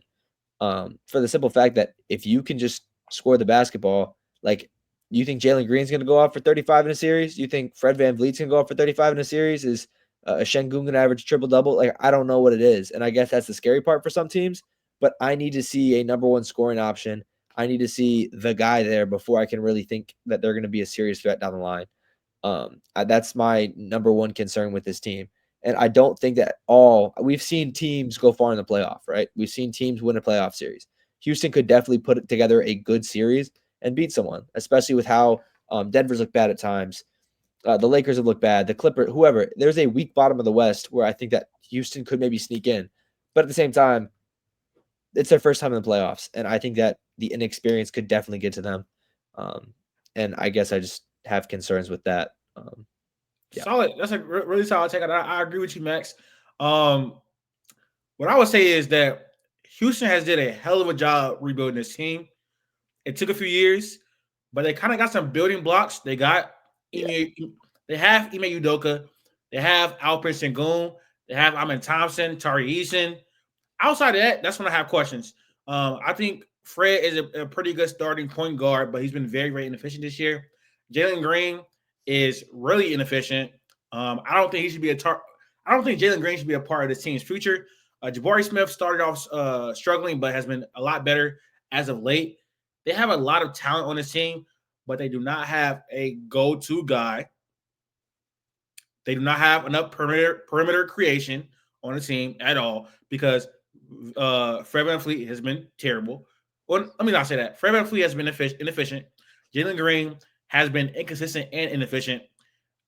for the simple fact that if you can just score the basketball, like, you think Jalen Green's going to go off for 35 in a series? You think Fred VanVleet's going to go off for 35 in a series? Is Şengün going to average triple-double? Like, I don't know what it is. And I guess that's the scary part for some teams. But I need to see a number one scoring option. I need to see the guy there before I can really think that they're going to be a serious threat down the line. That's my number one concern with this team. And I don't think that we've seen teams go far in the playoff, right? We've seen teams win a playoff series. Houston could definitely put together a good series and beat someone, especially with how Denver's looked bad at times. The Lakers have looked bad. The Clippers, whoever. There's a weak bottom of the West where I think that Houston could maybe sneak in. But at the same time, it's their first time in the playoffs, and I think that the inexperience could definitely get to them. And I guess I just have concerns with that. Yeah. Solid. That's a really solid take. I agree with you, Max. What I would say is that Houston has did a hell of a job rebuilding this team. It took a few years, but they kind of got some building blocks. They got they have Ime Udoka, they have Alperen Sengun, they have Amin Thompson, Tari Eason. Outside of that, that's when I have questions. I think Fred is a pretty good starting point guard, but he's been very, very inefficient this year. Jalen Green is really inefficient. I don't think he should be I don't think Jalen Green should be a part of this team's future. Jabari Smith started off struggling, but has been a lot better as of late. They have a lot of talent on this team, but they do not have a go-to guy. They do not have enough perimeter creation on the team at all because Fred VanVleet has been terrible. Well, let me not say that. Fred VanVleet has been inefficient. Jalen Green has been inconsistent and inefficient.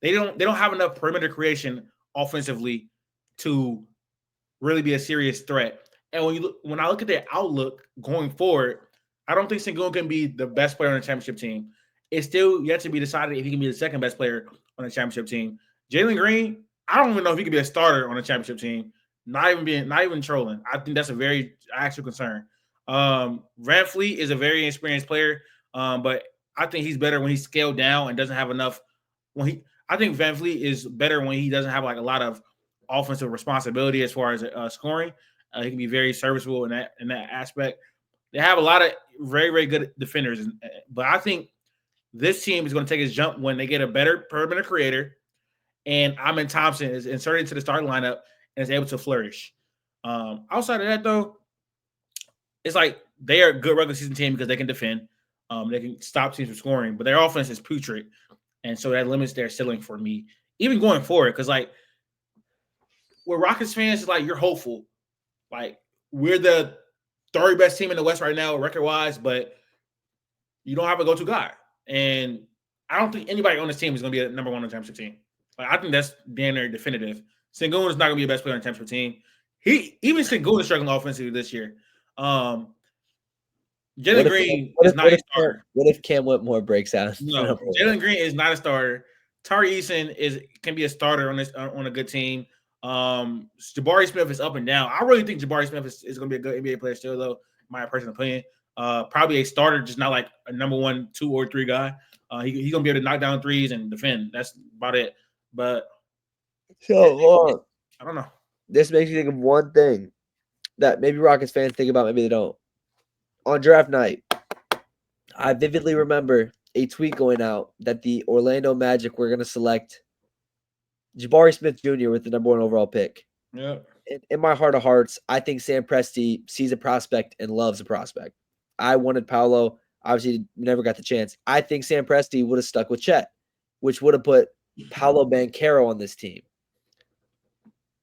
They don't have enough perimeter creation offensively to really be a serious threat. And when I look at their outlook going forward, I don't think Sengun can be the best player on the championship team. It's still yet to be decided if he can be the second best player on the championship team. Jalen Green, I don't even know if he could be a starter on the championship team. Not even trolling. I think that's a very actual concern. VanVleet is a very experienced player, but I think he's better when he's scaled down and doesn't have enough. I think VanVleet is better when he doesn't have like a lot of offensive responsibility as far as scoring. He can be very serviceable in that aspect. They have a lot of very, very good defenders, but I think this team is going to take its jump when they get a better perimeter creator, and Amin Thompson is inserted into the starting lineup and is able to flourish. Outside of that, though, it's like they are a good regular season team because they can defend. They can stop teams from scoring, but their offense is putrid, and so that limits their ceiling for me, even going forward. Because like, with Rockets fans, it's like you're hopeful. Like we're the third best team in the West right now, record wise, but you don't have a go-to guy, and I don't think anybody on this team is going to be a number one on the championship team. Like I think that's damn near definitive. Sengun is not going to be the best player on the championship team. Sengun is struggling offensively this year. Jalen Green is not a starter. What if Cam Whitmore breaks out? No, Jalen Green is not a starter. Tari Eason can be a starter on a good team. Jabari Smith is up and down. I really think Jabari Smith is going to be a good NBA player still, though, in my personal opinion. Probably a starter, just not like a number 1, 2, or 3 guy. He's going to be able to knock down threes and defend. That's about it. But so I don't know. This makes me think of one thing that maybe Rockets fans think about, maybe they don't. On draft night, I vividly remember a tweet going out that the Orlando Magic were going to select Jabari Smith Jr. with the number 1 overall pick. Yeah. In my heart of hearts, I think Sam Presti sees a prospect and loves a prospect. I wanted Paolo. Obviously, never got the chance. I think Sam Presti would have stuck with Chet, which would have put Paolo Banchero on this team.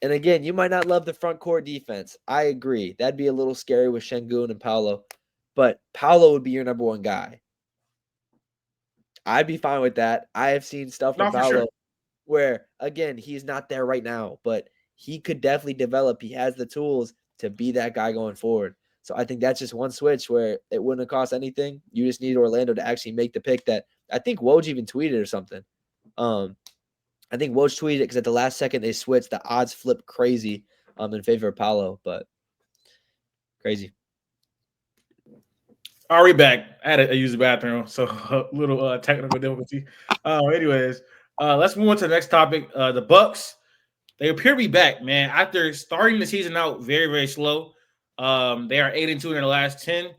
And again, you might not love the front court defense. I agree. That'd be a little scary with Sengun and Paolo. But Paolo would be your number 1 guy. I'd be fine with that. I have seen stuff from Paolo where, again, he's not there right now, but he could definitely develop. He has the tools to be that guy going forward. So I think that's just one switch where it wouldn't have cost anything. You just need Orlando to actually make the pick that I think Woj even tweeted or something. I think Woj tweeted it because at the last second they switched. The odds flipped crazy in favor of Paolo, but crazy. Are we back? I had to use the bathroom, so a little technical difficulty. Anyways, let's move on to the next topic. The Bucks, they appear to be back, man. After starting the season out very, very slow, they are 8-2 in their last 10.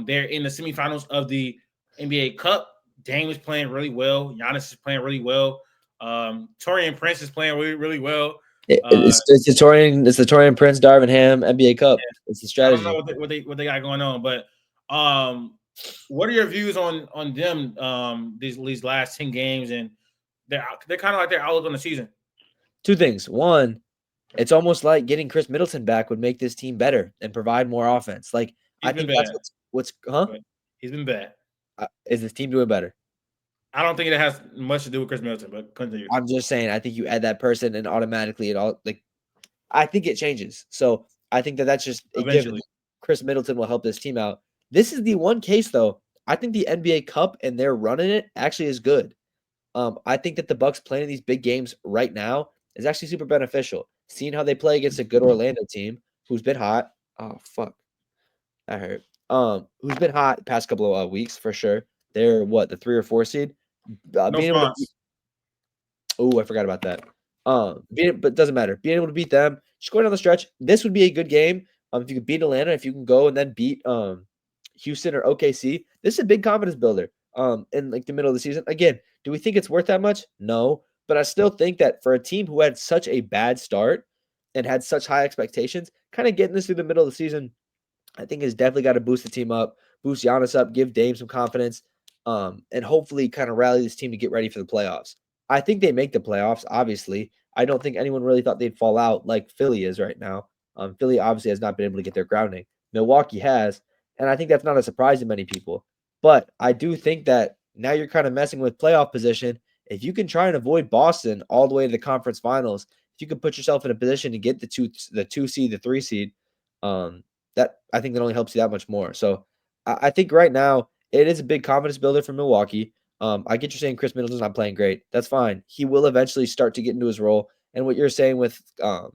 They're in the semifinals of the NBA Cup. Dame is playing really well. Giannis is playing really well. Taurean Prince is playing really, really well. It's the Taurean Prince, Darvin Ham NBA Cup. Yeah. It's the strategy. I don't know what they got going on, but what are your views on them these last 10 games, and they're kind of like their outlook on the season? 2 things. One, It's almost like getting Chris Middleton back would make this team better and provide more offense. Like He's I been think that's bad. what's huh? But he's been bad. Is this team doing better? I don't think it has much to do with Chris Middleton, but continue. I'm just saying. I think you add that person and automatically it all like. I think it changes. So I think that's just a given. Eventually. Chris Middleton will help this team out. This is the one case though. I think the NBA Cup and they're running it actually is good. I think that the Bucks playing these big games right now is actually super beneficial. Seeing how they play against a good Orlando team who's been hot. Oh fuck, that hurt. Who's been hot the past couple of weeks for sure. They're what the 3 or 4 seed. No Being able to fonts. Oh, I forgot about that. But it doesn't matter. Being able to beat them, just going down the stretch, this would be a good game. If you could beat Atlanta, if you can go and then beat Houston or OKC, this is a big confidence builder. In like the middle of the season. Again, do we think it's worth that much? No, but I still think that for a team who had such a bad start and had such high expectations, kind of getting this through the middle of the season, I think has definitely got to boost the team up, boost Giannis up, give Dame some confidence, and hopefully kind of rally this team to get ready for the playoffs. I think they make the playoffs, obviously. I don't think anyone really thought they'd fall out like Philly is right now. Philly obviously has not been able to get their grounding. Milwaukee has, and I think that's not a surprise to many people. But I do think that now you're kind of messing with playoff position. If you can try and avoid Boston all the way to the conference finals, if you can put yourself in a position to get the two seed, the 3 seed, that I think that only helps you that much more. So I think right now it is a big confidence builder for Milwaukee. I get you saying Chris Middleton's not playing great. That's fine. He will eventually start to get into his role. And what you're saying with Fred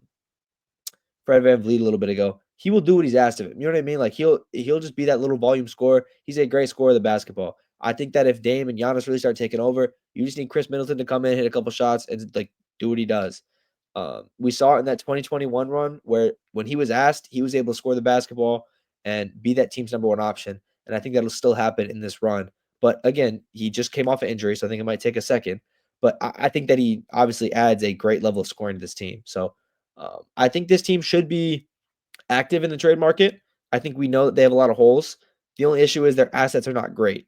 VanVleet a little bit ago, he will do what he's asked of him. You know what I mean? Like he'll just be that little volume scorer. He's a great scorer of the basketball. I think that if Dame and Giannis really start taking over, you just need Chris Middleton to come in, hit a couple shots, and like do what he does. We saw it in that 2021 run where when he was asked, he was able to score the basketball and be that team's number one option. And I think that'll still happen in this run. But again, he just came off an injury, so I think it might take a second. But I think that he obviously adds a great level of scoring to this team. So I think this team should be active in the trade market. I think we know that they have a lot of holes. The only issue is their assets are not great.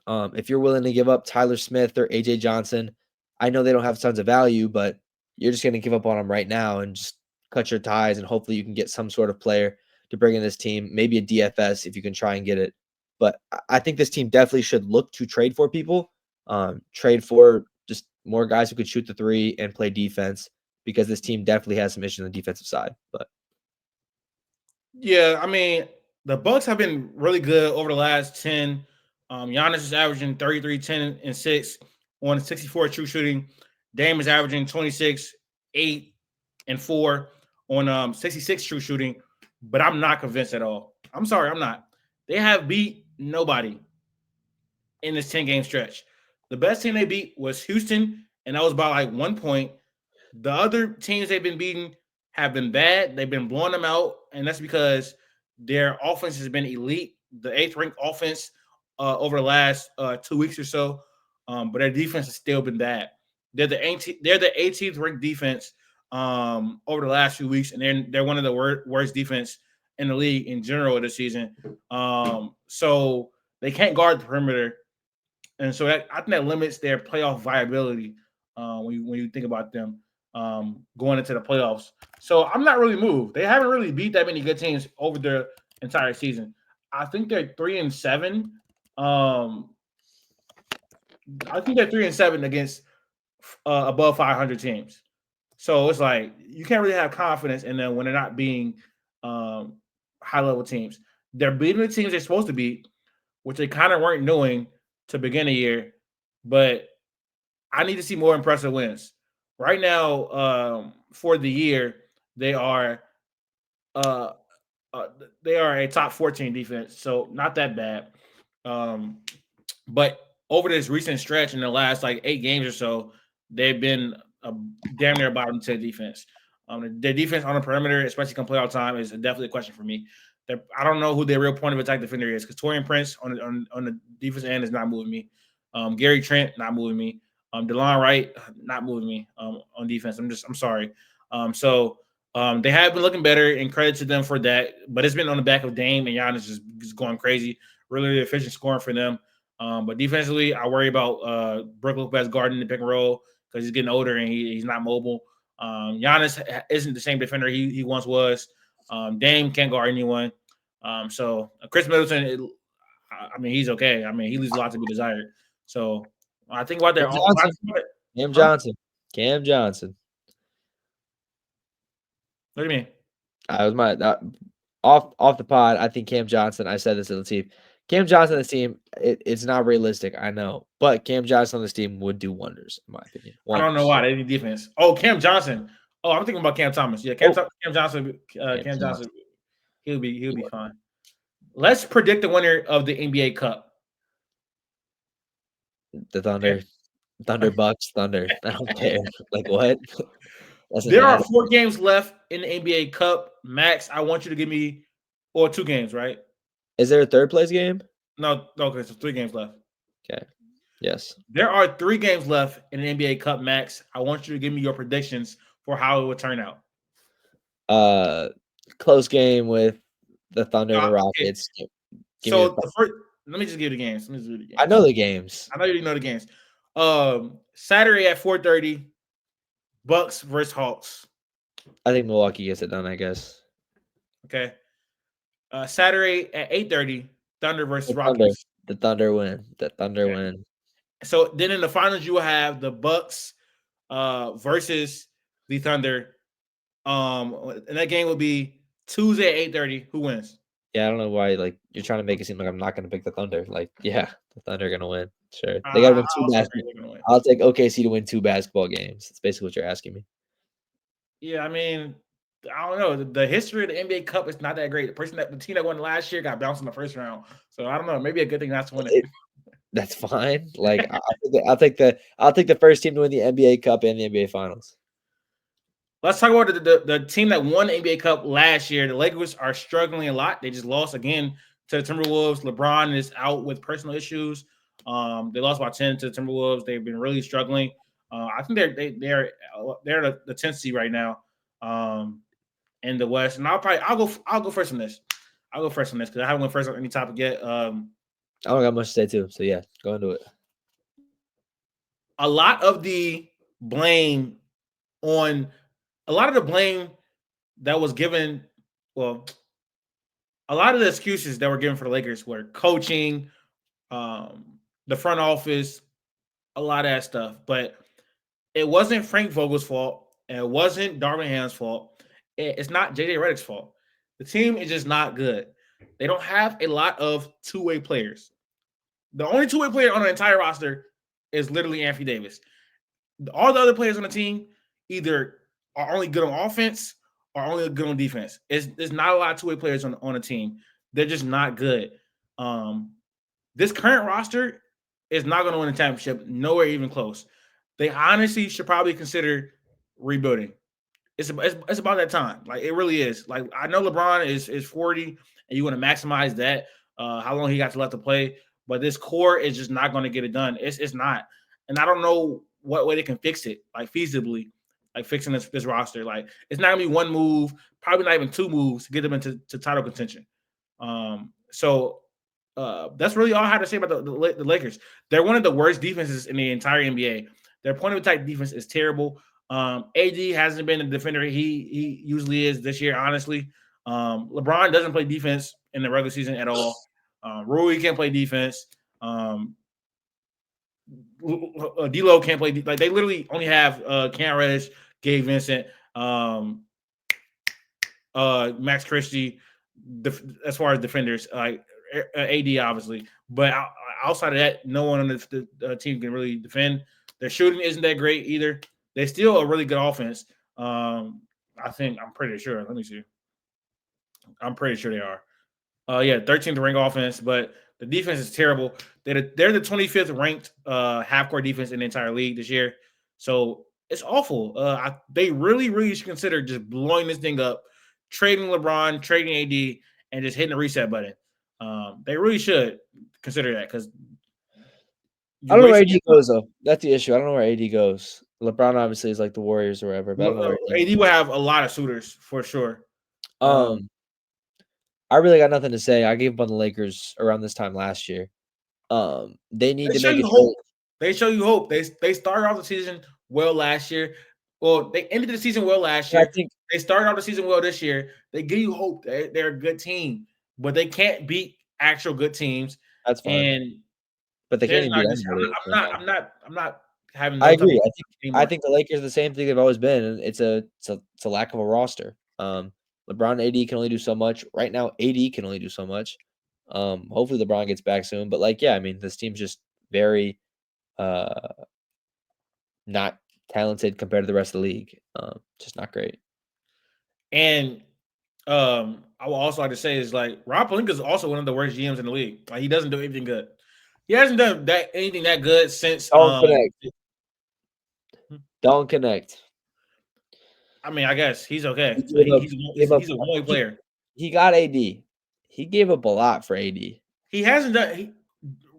If you're willing to give up Tyler Smith or AJ Johnson, I know they don't have tons of value, but you're just going to give up on them right now and just cut your ties. And hopefully you can get some sort of player to bring in this team, maybe a DFS if you can try and get it. But I think this team definitely should look to trade for people, trade for just more guys who could shoot the 3 and play defense because this team definitely has some issues on the defensive side. But yeah, I mean, the Bucks have been really good over the last 10. Giannis is averaging 33, 10, and 6 on 64 true shooting. Dame is averaging 26, 8, and 4 on 66 true shooting. But I'm not convinced at all. I'm sorry, I'm not. They have beat nobody in this 10-game stretch. The best team they beat was Houston, and that was by like 1 point. The other teams they've been beating have been bad. They've been blowing them out, and that's because their offense has been elite. The 8th ranked offense over the last 2 weeks or so, but their defense has still been bad. They're the 18th ranked defense over the last few weeks, and they're one of the worst defense in the league in general this season. So they can't guard the perimeter, and so I think that limits their playoff viability when you think about them going into the playoffs. So I'm not really moved. They haven't really beat that many good teams over their entire season. I think they're 3-7. I think they're 3-7 against above 500 teams. So it's like you can't really have confidence in them when they're not being high level teams. They're beating the teams they're supposed to beat, which they kind of weren't doing to begin the year. But I need to see more impressive wins. Right now, for the year, they are uh, they are a top 14 defense, so not that bad. Um, but over this recent stretch in the last like 8 games or so, they've been a damn near bottom 10 defense. Their defense on the perimeter, especially come playoff time, is definitely a question for me. I don't know who their real point of attack defender is because Torian Prince on the defense end is not moving me. Gary Trent not moving me. DeLon Wright not moving me on defense. I'm sorry. They have been looking better, and credit to them for that. But it's been on the back of Dame and Giannis just going crazy. Really efficient scoring for them. But defensively, I worry about Brook Lopez guarding the pick and roll because he's getting older and he's not mobile. Giannis isn't the same defender he once was. Dame can't guard anyone. So Chris Middleton, I mean, he's okay. I mean, he leaves a lot to be desired. So I think about Cam that. Johnson. Cam Johnson. Cam Johnson. What do you mean? I was my off the pod. I think Cam Johnson. I said this to Latif. Cam Johnson on this team. It's not realistic. I know, but Cam Johnson on this team would do wonders, in my opinion. I don't know why they need defense. Oh, Cam Johnson. Oh, I'm thinking about Cam Thomas. Yeah, Cam Johnson. Cam Johnson. He'll be fine. Let's predict the winner of the NBA Cup. The Thunder. Thunder Bucks. Thunder. I don't care. Like what? There are 4 games left in the NBA Cup. Max, I want you to give me, or 2 games, right? Is there a third place game? No. Okay, so 3 games left. Okay. Yes. There are 3 games left in the NBA Cup, Max. I want you to give me your predictions for how it would turn out. Close game with the Thunder and the Rockets. Okay. So the first, let me just give you the games. I know the games. I know you know the games. Saturday at 4:30, Bucks versus Hawks. I think Milwaukee gets it done, I guess. Okay. Saturday at 8:30, Thunder versus Rockets. The Thunder win. The Thunder win. So then in the finals, you will have the Bucks versus the Thunder. And that game will be Tuesday at 8:30. Who wins? Yeah, I don't know why. Like you're trying to make it seem like I'm not going to pick the Thunder. Like, yeah, the Thunder are going to win. Sure, they got to win 2 basketball. I'll take OKC to win 2 basketball games. That's basically what you're asking me. Yeah, I mean, I don't know. The history of the NBA Cup is not that great. The team that won last year got bounced in the first round. So I don't know. Maybe a good thing not to win it. That's fine. Like I'll take the first team to win the NBA Cup and the NBA Finals. Let's talk about the team that won the NBA Cup last year. The Lakers are struggling a lot. They just lost again to the Timberwolves. LeBron is out with personal issues. They lost by 10 to the Timberwolves. They've been really struggling. I think they're the 10th seed right now in the West. And I'll go first on this. I'll go first on this because I haven't went first on any topic yet. I don't got much to say too. So yeah, go into it. A lot of the blame that was given, well, a lot of the excuses that were given for the Lakers were coaching, the front office, a lot of that stuff. But it wasn't Frank Vogel's fault, and it wasn't Darvin Ham's fault. It's not JJ Redick's fault. The team is just not good. They don't have a lot of two-way players. The only two-way player on the entire roster is literally Anthony Davis. All the other players on the team either are only good on offense or only good on defense. There's not a lot of two-way players on a team. They're just not good. This current roster is not going to win a championship, nowhere even close. They honestly should probably consider rebuilding. It's about that time. Like, it really is. Like, I know LeBron is 40, and you want to maximize that, how long he got left to play. But this core is just not going to get it done. It's not. And I don't know what way they can fix it, like feasibly, like fixing this roster. Like, it's not going to be one move, probably not even 2 moves to get them into title contention. So that's really all I had to say about the Lakers. They're one of the worst defenses in the entire NBA. Their point of attack defense is terrible. AD hasn't been the defender he usually is this year, honestly. LeBron doesn't play defense in the regular season at all. Rui can't play defense. D'Lo can't play. Like, they literally only have Cam Reddish, Gabe Vincent, Max Christie, as far as defenders, like AD obviously. But outside of that, no one on the team can really defend. Their shooting isn't that great either. They're still a really good offense. I'm pretty sure. Let me see. I'm pretty sure they are. 13th ranked offense, but the defense is terrible. They're the 25th ranked half-court defense in the entire league this year. So it's awful. They really, really should consider just blowing this thing up, trading LeBron, trading AD, and just hitting the reset button. They really should consider that because I don't know where AD goes, though. That's the issue. I don't know where AD goes. LeBron obviously is like the Warriors or whatever, but I don't know where AD will have a lot of suitors for sure. I really got nothing to say. I gave up on the Lakers around this time last year. They need to make it. They show you hope. They started off the season well last year. Well, they ended the season well last I year. think They started off the season well this year. They give you hope that they're a good team, but they can't beat actual good teams. that's fine, And but they can't there's even not beat just anybody at the same time. I'm not having I those type of agree. I anymore. think the Lakers are the same thing they've always been, and it's a lack of a roster. LeBron and AD can only do so much. Right now, AD can only do so much. Hopefully LeBron gets back soon. But like, yeah, I mean, this team's just very not talented compared to the rest of the league. Just not great. And I will also like to say is like Rob Pelinka is also one of the worst GMs in the league. Like he doesn't do anything good. He hasn't done anything that good since. Don't connect. Don't connect. I mean, I guess he's okay. He's He's a one-way player. He got AD. He gave up a lot for AD. He hasn't done.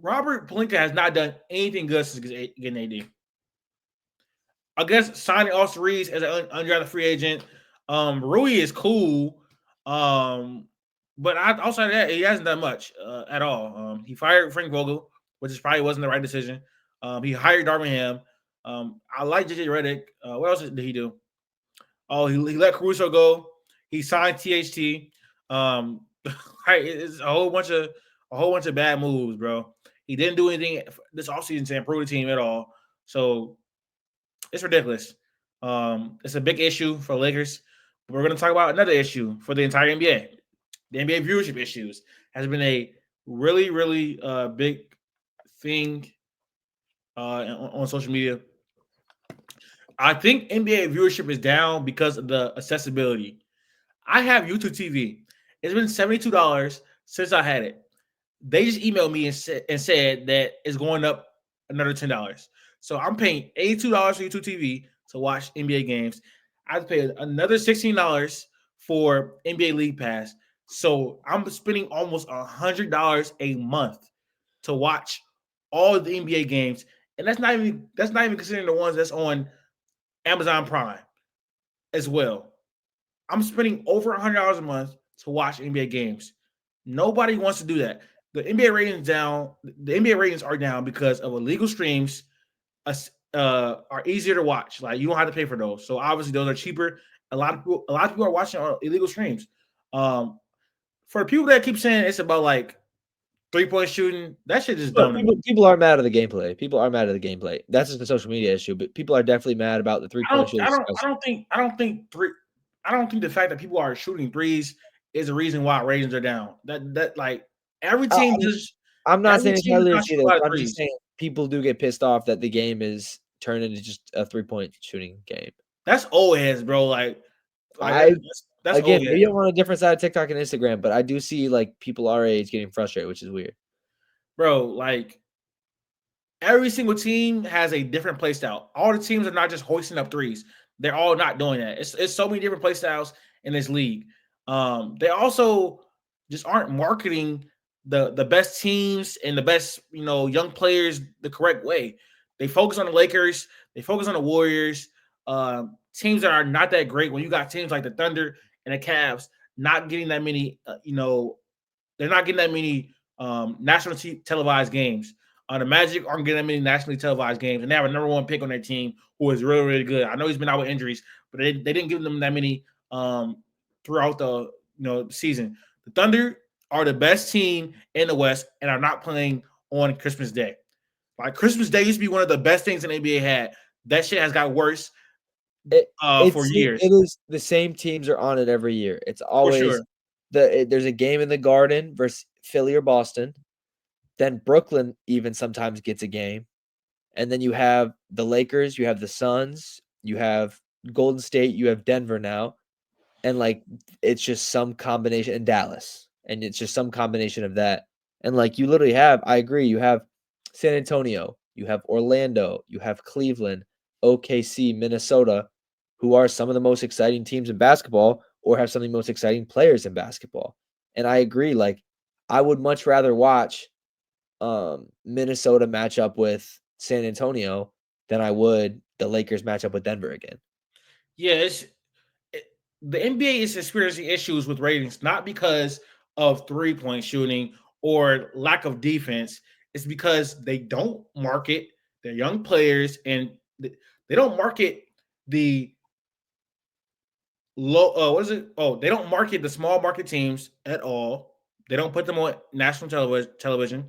Robert Pelinka has not done anything good since getting AD. I guess signing Austin Reeves as an undrafted free agent. Rui is cool. But outside of that, he hasn't done much at all. He fired Frank Vogel, which is probably wasn't the right decision. He hired Darvin Ham. I like JJ Redick. What else did he do? Oh, he let Caruso go. He signed THT. It's a whole bunch of bad moves, bro. He didn't do anything this offseason to improve the team at all. So it's ridiculous. It's a big issue for Lakers. We're going to talk about another issue for the entire NBA. The NBA viewership issues has been a really, really big thing on social media. I think NBA viewership is down because of the accessibility. I have YouTube TV. It's been $72 since I had it. They just emailed me and said that it's going up another $10. So I'm paying $82 for YouTube TV to watch NBA games. I have to pay another $16 for NBA League Pass. So I'm spending almost $100 a month to watch all the NBA games, and that's not even considering the ones that's on Amazon Prime as well. I'm spending over $100 a month to watch NBA games. Nobody wants to do that. The NBA ratings down. The NBA ratings are down because of illegal streams. Are easier to watch. Like you don't have to pay for those. So obviously those are cheaper. A lot of people are watching on illegal streams. For the people that keep saying it's about like 3-point shooting, that shit just dumb. People are mad at the gameplay. People are mad at the gameplay. That's just a social media issue, but people are definitely mad about the 3-point shooting. I don't think the fact that people are shooting threes is the reason why ratings are down. That like every team just. I'm not saying it's not either. I'm just saying people do get pissed off that the game is turned into just a 3-point shooting game. That's old heads, bro. Like that's again, old maybe I'm on a different side of TikTok and Instagram, but I do see like people our age getting frustrated, which is weird. Bro, like every single team has a different play style. All the teams are not just hoisting up threes. They're all not doing that. It's so many different play styles in this league. They also just aren't marketing the best teams and the best, young players the correct way. They focus on the Lakers. They focus on the Warriors. Teams that are not that great. When you got teams like the Thunder and the Cavs not getting that many, they're not getting that many nationally televised games. The Magic aren't getting that many nationally televised games, and they have a number one pick on their team who is really, really good. I know he's been out with injuries, but they didn't give them that many throughout the season. The Thunder are the best team in the West and are not playing on Christmas Day. Like Christmas Day used to be one of the best things the NBA had. That shit has got worse for years. It is the same teams are on it every year. It's always there's a game in the Garden versus Philly or Boston. Then Brooklyn even sometimes gets a game. And then you have the Lakers, you have the Suns, you have Golden State, you have Denver now. And like it's just some combination in Dallas. And it's just some combination of that. And like you literally have, I agree, you have San Antonio, you have Orlando, you have Cleveland, OKC, Minnesota, who are some of the most exciting teams in basketball or have some of the most exciting players in basketball. And I agree, like I would much rather watch Minnesota match up with San Antonio than I would the Lakers match up with Denver again. Yeah, the NBA is experiencing issues with ratings, not because of 3-point shooting or lack of defense. It's because they don't market their young players and they don't market the low. What is it? Oh, they don't market the small market teams at all. They don't put them on national television,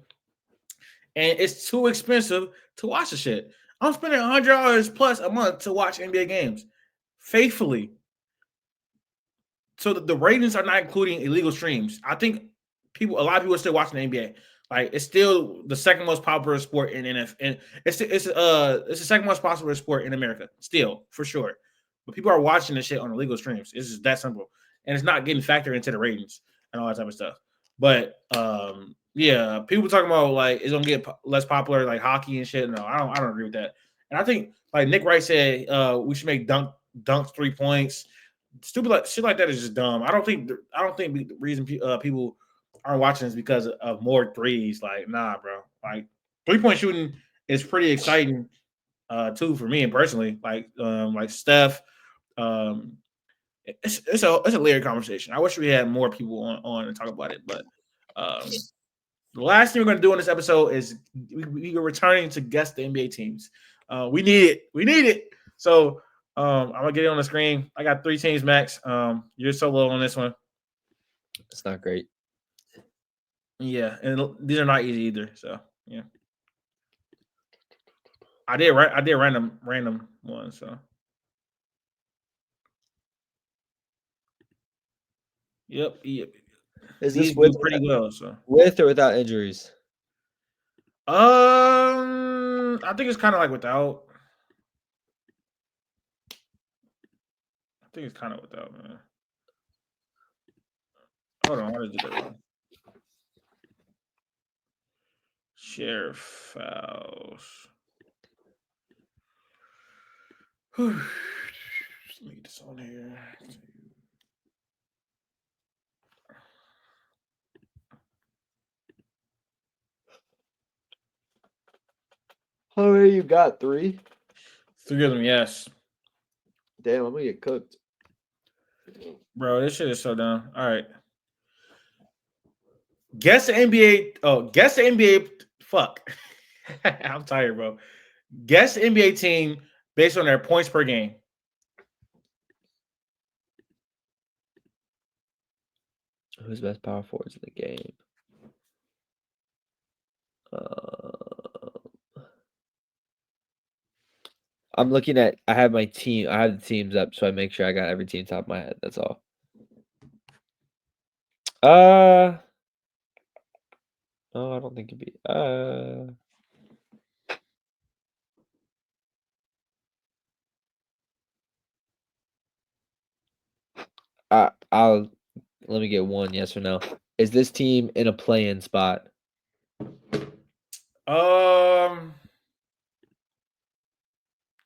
and it's too expensive to watch the shit. I'm spending $100 plus a month to watch NBA games faithfully. So the ratings are not including illegal streams. I think a lot of people are still watching the NBA. Like it's still the second most popular sport in NFL. And it's the second most popular sport in America, still for sure. But people are watching this shit on illegal streams. It's just that simple, and it's not getting factored into the ratings and all that type of stuff. But yeah, people talking about like it's gonna get less popular like hockey and shit. No, I don't agree with that. And I think like Nick Wright said, we should make dunks 3 points. Stupid like shit like that is just dumb. I don't think the reason people aren't watching is because of more threes. Like, nah, bro. Like 3-point shooting is pretty exciting too for me and personally. Like Steph. It's a layered conversation. I wish we had more people on and talk about it, but the last thing we're going to do in this episode is we are returning to guess the NBA teams. We need it. We need it. So I'm gonna get it on the screen. I got 3 teams, Max. You're solo on this one. It's not great. Yeah, and these are not easy either. So yeah, I did random ones. So yep. Is These this with do pretty well. So or without injuries? I think it's kind of like without. I think it's kind of without, man. Hold on, why did I do that wrong? Share fouls. Let me get this on here. How many you got? 3? 3 of them, yes. Damn, I'm gonna get cooked. Bro, this shit is so dumb. All right. Guess the NBA. Oh, guess the NBA. Fuck. I'm tired, bro. Guess the NBA team based on their points per game. Who's best power forwards in the game? I'm looking at. I have my team. I have the teams up, so I make sure I got every team top of my head. That's all. No, I don't think it'd be. I'll let me get one. Yes or no? Is this team in a play-in spot?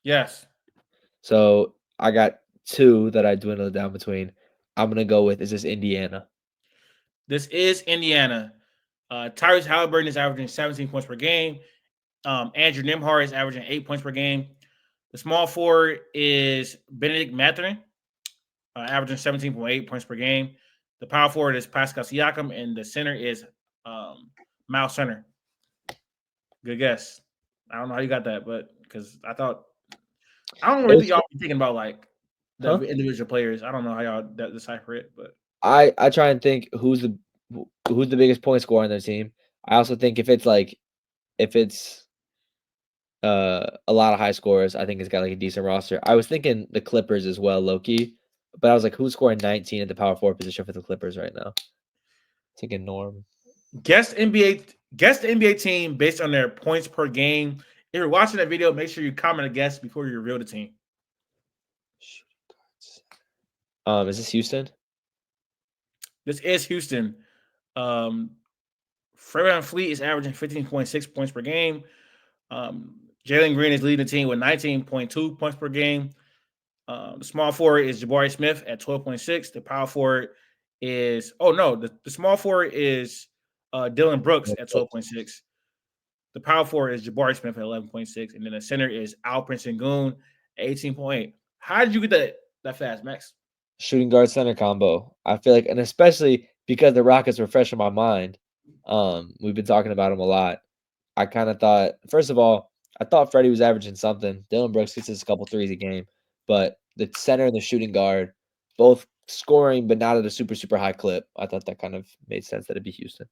Yes. So I got 2 that I dwindled down between. I'm gonna go with. Is this Indiana? This is Indiana. Tyrese Halliburton is averaging 17 points per game. Andrew Nembhard is averaging 8 points per game. The small forward is Benedict Mathurin, averaging 17.8 points per game. The power forward is Pascal Siakam, and the center is Miles Center. Good guess. I don't know how you got that, but because I don't really think y'all be thinking about like the individual players. I don't know how y'all decipher it, but I try and think who's the biggest point scorer on their team. I also think if it's a lot of high scorers, I think it's got like a decent roster. I was thinking the Clippers as well, low-key, but I was like, who's scoring 19 at the power forward position for the Clippers right now? Thinking Norm. Guess the NBA team based on their points per game. If you're watching that video, make sure you comment a guess before you reveal the team. Is this Houston? This is Houston. Fred VanVleet is averaging 15.6 points per game. Jalen Green is leading the team with 19.2 points per game. The small forward is Jabari Smith at 12.6. The power forward is the small forward is Dylan Brooks at 12.6. The power forward is Jabari Smith at 11.6, and then the center is Alperen Sengun at 18.8. How did you get that fast, Max? Shooting guard center combo. I feel like, and especially because the Rockets were fresh in my mind. We've been talking about them a lot. I kind of thought, first of all, I thought Freddie was averaging something. Dylan Brooks gets us a couple threes a game, but the center and the shooting guard both scoring, but not at a super, super high clip. I thought that kind of made sense that it'd be Houston.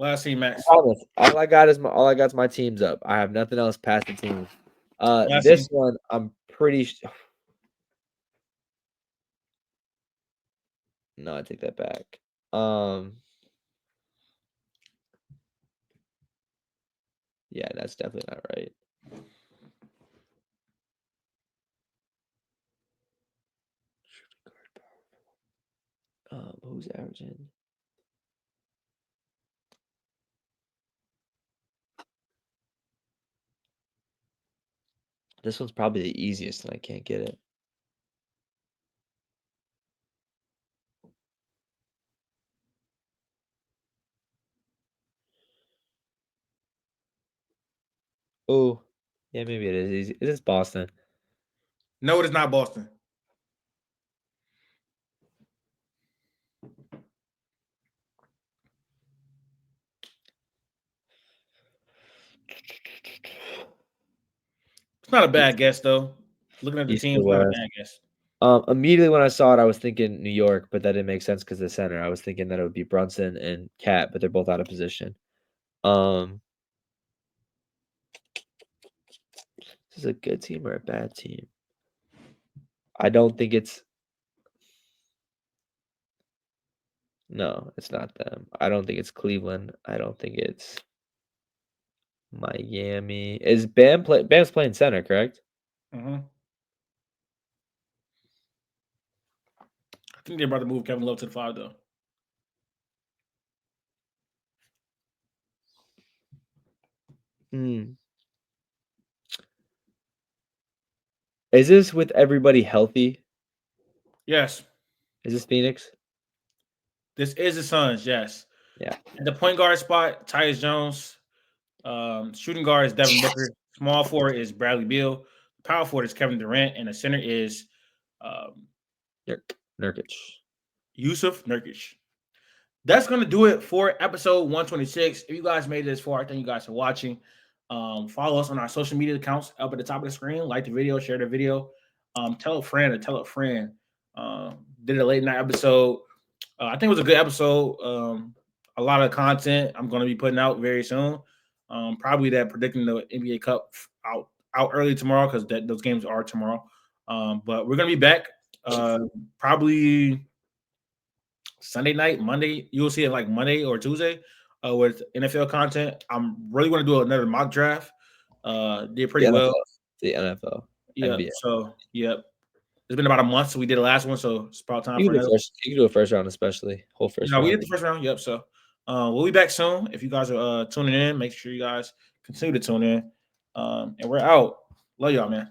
Last team, Max. All I got is my teams up. I have nothing else past the teams. This one, I'm pretty. No, I take that back. Yeah, that's definitely not right. Who's averaging? This one's probably the easiest, and I can't get it. Oh, yeah, maybe it is easy. It is Boston. No, it is not Boston. It's not a bad guess, though. Looking at the team, it's not a bad guess. Immediately when I saw it, I was thinking New York, but that didn't make sense because the center. I was thinking that it would be Brunson and Cat, but they're both out of position. This is a good team or a bad team? I don't think it's. No, it's not them. I don't think it's Cleveland. I don't think it's Miami. Is Bam's playing center, correct? Mm-hmm. I think they're about to move Kevin Love to the 5, though. Is this with everybody healthy? Yes. Is this Phoenix? This is the Suns, yes. Yeah. At the point guard spot, Tyus Jones. Shooting guard is Devin Booker. Small forward is Bradley Beal. Power forward is Kevin Durant. And the center is Nurkic. Yusuf Nurkic. That's going to do it for episode 126. If you guys made it this far, thank you guys for watching. Follow us on our social media accounts up at the top of the screen. Like the video, share the video. Tell a friend or tell a friend. Did a late night episode. I think it was a good episode. A lot of content I'm going to be putting out very soon. Probably that predicting the NBA Cup out early tomorrow because those games are tomorrow. But we're going to be back probably Sunday night, Monday. You'll see it like Monday or Tuesday with NFL content. I'm really going to do another mock draft. Did pretty well. The NFL. Yeah. NBA. So, yep. It's been about a month, so we did the last one. So it's about time for another. You can do a first round, especially whole first round. We did the first round. Yep. So we'll be back soon. If you guys are tuning in, make sure you guys continue to tune in. And we're out. Love y'all, man.